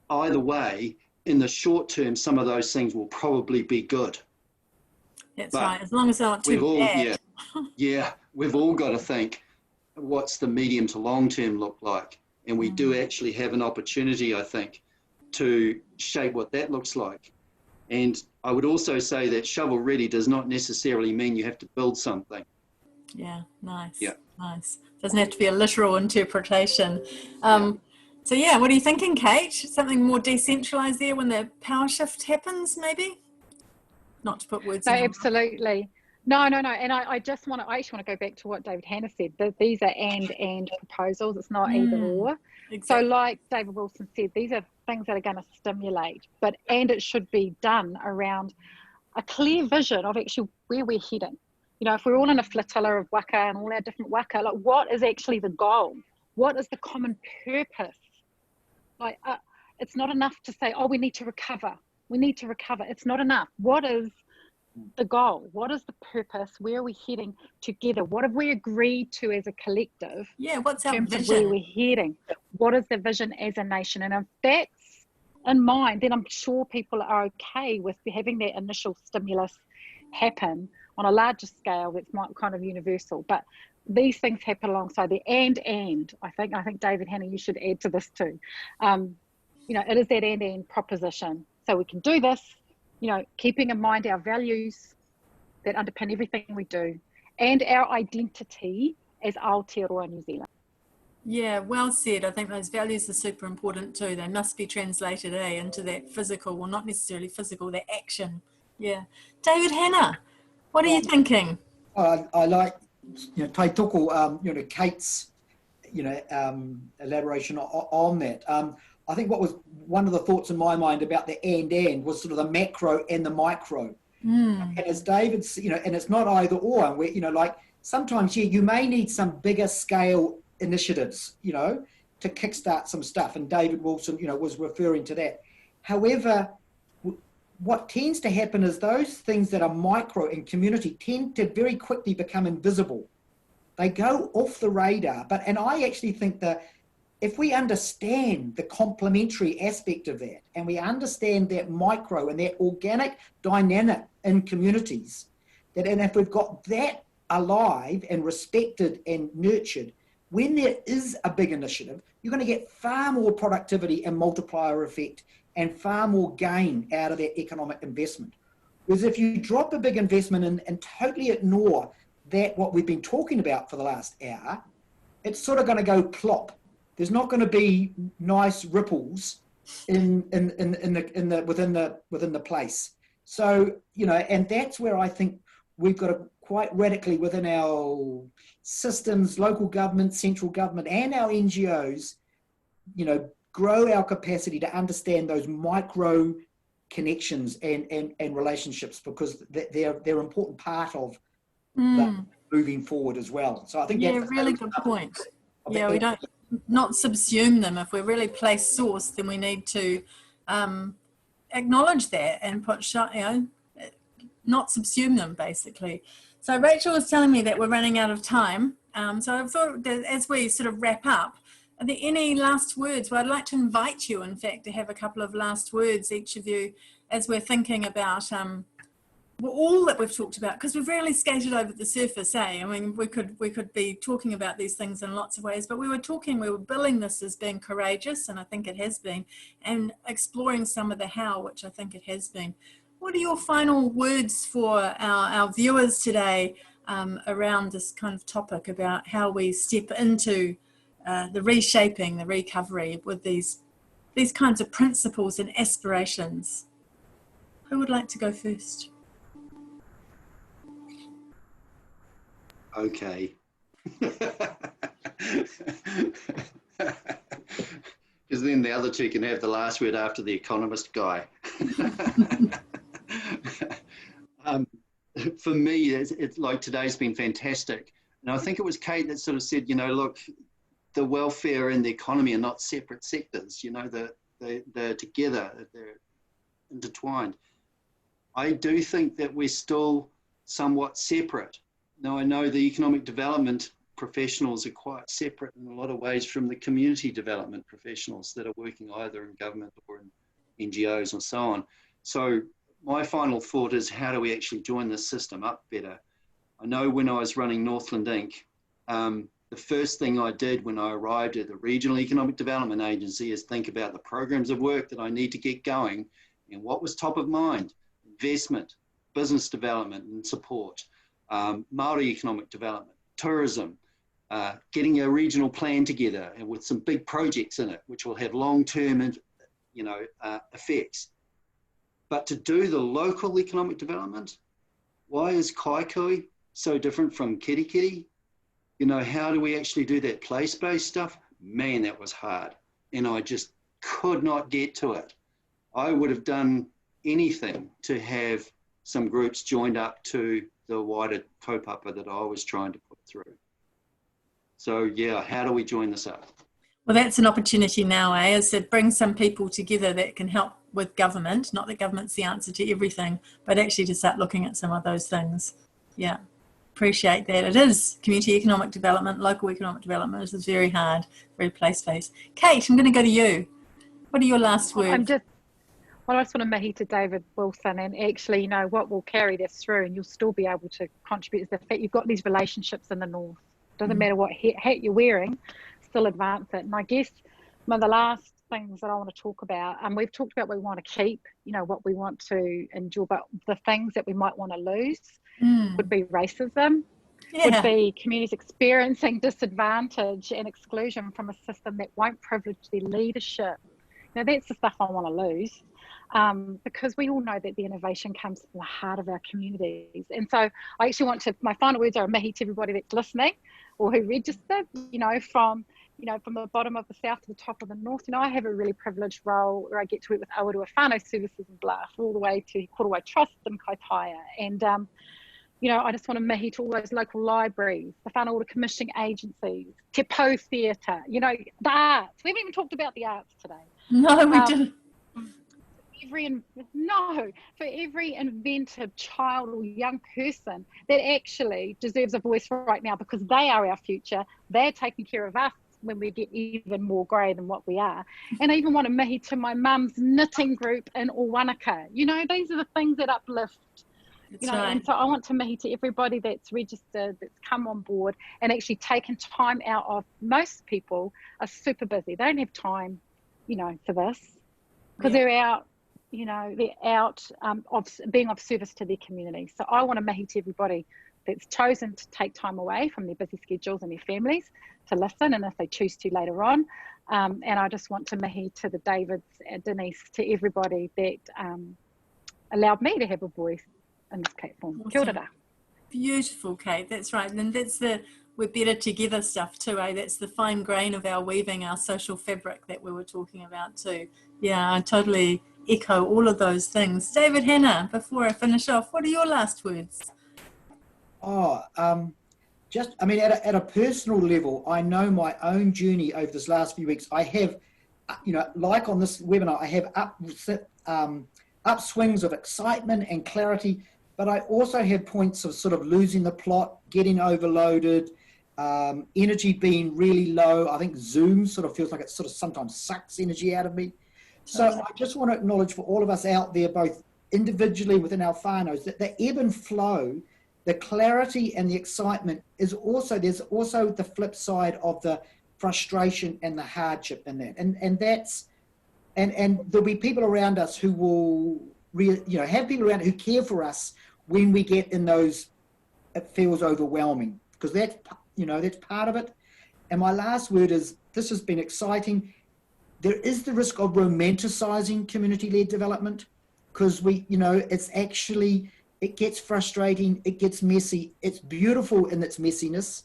Either way, in the short term, some of those things will probably be good. That's right, as long as they're not too bad. Yeah, we've all got to think, what's the medium to long term look like? And we do actually have an opportunity, I think, to shape what that looks like. And I would also say that shovel ready does not necessarily mean you have to build something. Yeah, nice. Yeah. Nice. Doesn't have to be a literal interpretation. So yeah, what are you thinking, Kate? Something more decentralized there when the power shift happens, maybe? Not to put words in your mouth. Absolutely. No. And I actually want to go back to what David Hanna said, that these are and proposals. It's not either or. Exactly. So like David Wilson said, these are things that are going to stimulate, and it should be done around a clear vision of actually where we're heading. You know, if we're all in a flotilla of waka and all our different waka, like what is actually the goal? What is the common purpose? Like, it's not enough to say, oh, we need to recover. We need to recover. It's not enough. What is the goal? What is the purpose? Where are we heading together? What have we agreed to as a collective? Yeah, what's in our terms vision? of where we're heading? What is the vision as a nation? And if that's in mind, then I'm sure people are okay with having that initial stimulus happen on a larger scale that's kind of universal. But these things happen alongside the and I think David Hanna, you should add to this too. You know, it is that and proposition. So we can do this, you know, keeping in mind our values that underpin everything we do and our identity as Aotearoa New Zealand. Yeah, well said. I think those values are super important too. They must be translated into that physical, well, not necessarily physical, that action. Yeah. David Hanna, what are you thinking? I like, you know, tai toko, you know, Kate's, you know, elaboration on that. I think what was one of the thoughts in my mind about the and was sort of the macro and the micro. And as David's, you know, and it's not either or. Where, you know, like sometimes, you may need some bigger scale initiatives, you know, to kickstart some stuff. And David Wilson, you know, was referring to that. However, what tends to happen is those things that are micro in community tend to very quickly become invisible. They go off the radar. And I actually think that if we understand the complementary aspect of that, and we understand that micro and that organic dynamic in communities, and if we've got that alive and respected and nurtured, when there is a big initiative, you're going to get far more productivity and multiplier effect and far more gain out of that economic investment. Whereas if you drop a big investment and totally ignore that, what we've been talking about for the last hour, it's sort of going to go plop. There's not going to be nice ripples within the place. So, you know, and that's where I think we've got to quite radically within our systems, local government, central government, and our NGOs, you know, grow our capacity to understand those micro connections and relationships, because they're an important part of the moving forward as well. So I think that's a really good point. Yeah, we don't not subsume them. If we're really place source, then we need to acknowledge that and put, you know, not subsume them basically. So Rachel was telling me that we're running out of time. So I thought that as we sort of wrap up, are there any last words? Well, I'd like to invite you, in fact, to have a couple of last words, each of you, as we're thinking about all that we've talked about, because we've really skated over the surface, I mean, we could be talking about these things in lots of ways, but we were billing this as being courageous, and I think it has been, and exploring some of the how, which I think it has been. what are your final words for our viewers today around this kind of topic about how we step into the reshaping, the recovery with these kinds of principles and aspirations? Who would like to go first? Okay. Because then the other two can have the last word after the economist guy. For me, it's like today's been fantastic. And I think it was Kate that sort of said, you know, look, the welfare and the economy are not separate sectors, you know, they're together, they're intertwined. I do think that we're still somewhat separate. Now, I know the economic development professionals are quite separate in a lot of ways from the community development professionals that are working either in government or in NGOs and so on. So my final thought is, how do we actually join this system up better? I know when I was running Northland Inc., the first thing I did when I arrived at the Regional Economic Development Agency is think about the programs of work that I need to get going, and what was top of mind: investment, business development and support, Māori economic development, tourism, getting a regional plan together and with some big projects in it, which will have long-term, effects. But to do the local economic development, why is Kaikoui so different from Kirikiri? You know, how do we actually do that place-based stuff? Man, that was hard. And I just could not get to it. I would have done anything to have some groups joined up to the wider kaupapa that I was trying to put through. So yeah, how do we join this up? Well, that's an opportunity now, is to bring some people together that can help with government. Not that government's the answer to everything, but actually to start looking at some of those things. Yeah, appreciate that. It is community economic development, local economic development. This is very hard, very place-based. Kate, I'm going to go to you. What are your last words? Well, I just want to mahi to David Wilson, and actually, you know, what will carry this through, and you'll still be able to contribute, is the fact you've got these relationships in the north. Doesn't matter what hat you're wearing, still advance it. And I guess one of the last things that I want to talk about, and we've talked about what we want to keep, you know, what we want to endure, but the things that we might want to lose would be racism, would be communities experiencing disadvantage and exclusion from a system that won't privilege their leadership. Now, that's the stuff I want to lose, because we all know that the innovation comes from the heart of our communities. And so I actually want to, my final words are a mihi to everybody that's listening or who registered, you know, from the bottom of the south to the top of the north. You know, I have a really privileged role where I get to work with Awarua Whānau Services in Bluff, all the way to Korowai Trust and Kaitaia. And, you know, I just want to mihi to all those local libraries, the whānau order commissioning agencies, Te Pou Theatre, you know, the arts. We haven't even talked about the arts today. No, we didn't. For every inventive child or young person that actually deserves a voice right now, because they are our future. They're taking care of us when we get even more grey than what we are. And I even want to mihi to my mum's knitting group in Owanaka. You know, these are the things that uplift. You know, right. And so I want to mihi to everybody that's registered, that's come on board and actually taken time out of. Most people are super busy. They don't have time, you know, for this, because they're out, you know, they're out of being of service to their community. So I want to mihi to everybody that's chosen to take time away from their busy schedules and their families to listen, and if they choose to later on. And I just want to mihi to the Davids and Denise, to everybody that allowed me to have a voice in this platform. Awesome. Kia ora. Beautiful, Kate. That's right. And that's the we're better together stuff too, eh? That's the fine grain of our weaving, our social fabric that we were talking about too. Yeah, I totally echo all of those things. David, Hanna, before I finish off, what are your last words? Just, I mean, at a personal level, I know my own journey over this last few weeks. I have, you know, like on this webinar, I have upswings of excitement and clarity, but I also have points of sort of losing the plot, getting overloaded, energy being really low. I think Zoom sort of feels like it sort of sometimes sucks energy out of me. So I just want to acknowledge for all of us out there, both individually within our whānaus, that the ebb and flow, the clarity and the excitement is also, there's also the flip side of the frustration and the hardship in that. And that's, and there'll be people around us who will have people around who care for us when we get in those, it feels overwhelming, because that's part of it. And my last word is, this has been exciting. There is the risk of romanticizing community-led development, because it gets frustrating, it gets messy, it's beautiful in its messiness.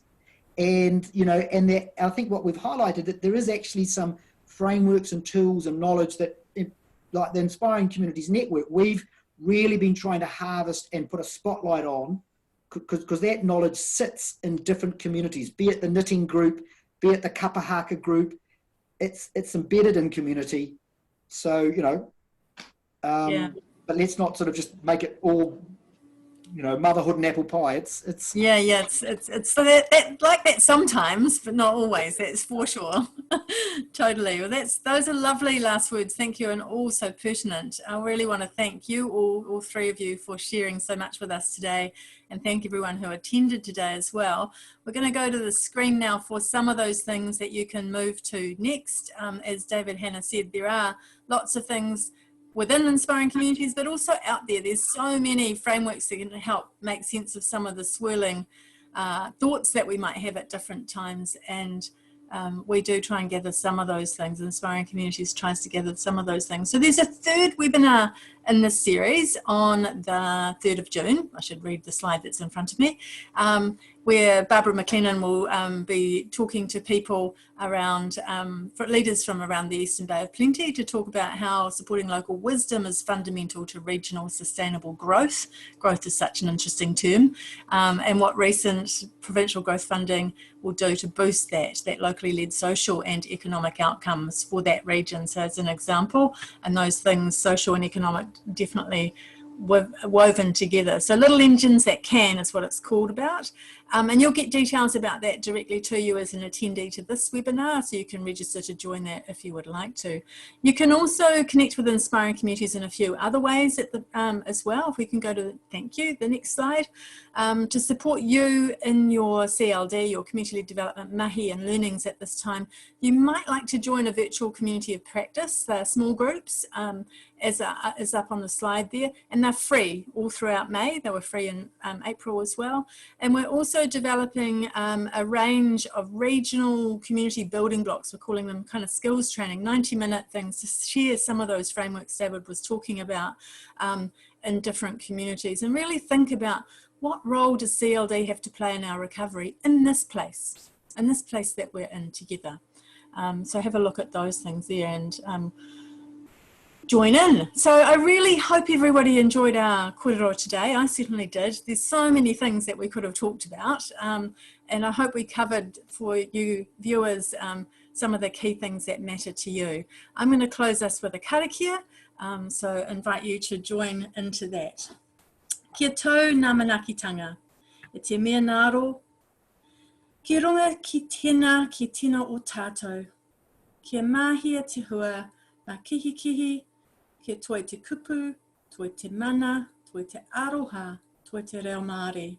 And, I think what we've highlighted, that there is actually some frameworks and tools and knowledge that, like the Inspiring Communities Network, we've really been trying to harvest and put a spotlight on, because that knowledge sits in different communities, be it the knitting group, be it the kapahaka group, it's embedded in community. So, but let's not sort of just make it all, motherhood and apple pie. It's it's like that sometimes, but not always. That's for sure. Totally. Well, those are lovely last words. Thank you, and all so pertinent. I really want to thank you all three of you, for sharing so much with us today, and thank everyone who attended today as well. We're going to go to the screen now for some of those things that you can move to next. As David Hanna said, there are lots of things within Inspiring Communities, but also out there. There's so many frameworks that can help make sense of some of the swirling thoughts that we might have at different times, and we do try and gather some of those things. Inspiring Communities tries to gather some of those things. So there's a third webinar in this series on the 3rd of June. I should read the slide that's in front of me, where Barbara McLennan will be talking to people around, for leaders from around the Eastern Bay of Plenty, to talk about how supporting local wisdom is fundamental to regional sustainable growth. Growth is such an interesting term, and what recent provincial growth funding will do to boost that locally led social and economic outcomes for that region. So as an example, and those things, social and economic, definitely woven together. So Little Engines That Can is what it's called about. And you'll get details about that directly to you as an attendee to this webinar, so you can register to join that if you would like to. You can also connect with Inspiring Communities in a few other ways as well. If we can go to, thank you, the next slide. To support you in your CLD, your community-led development mahi and learnings at this time, you might like to join a virtual community of practice. They're small groups, as up on the slide there, and they're free all throughout May. They were free in April as well. And we're also developing a range of regional community building blocks. We're calling them kind of skills training, 90-minute things to share some of those frameworks David was talking about in different communities, and really think about, what role does CLD have to play in our recovery in this place that we're in together. So have a look at those things there and join in. So I really hope everybody enjoyed our kōrero today. I certainly did. There's so many things that we could have talked about, and I hope we covered for you viewers some of the key things that matter to you. I'm going to close us with a karakia, so invite you to join into that. Kia tau ngā manakitanga, e te mea ngaro, ki runga ki tēnā o tātou, kia mahia te hua, ngā kihikihi, kia toi te kupu, toi te mana, toi te aroha, toi te reo Māori,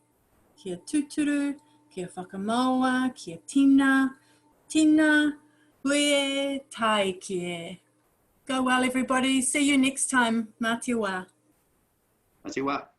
kia tuturu, kia whakamaua, kia tina, hue tai kie. Go well, everybody. See you next time. Mā te wā. Mā te wā.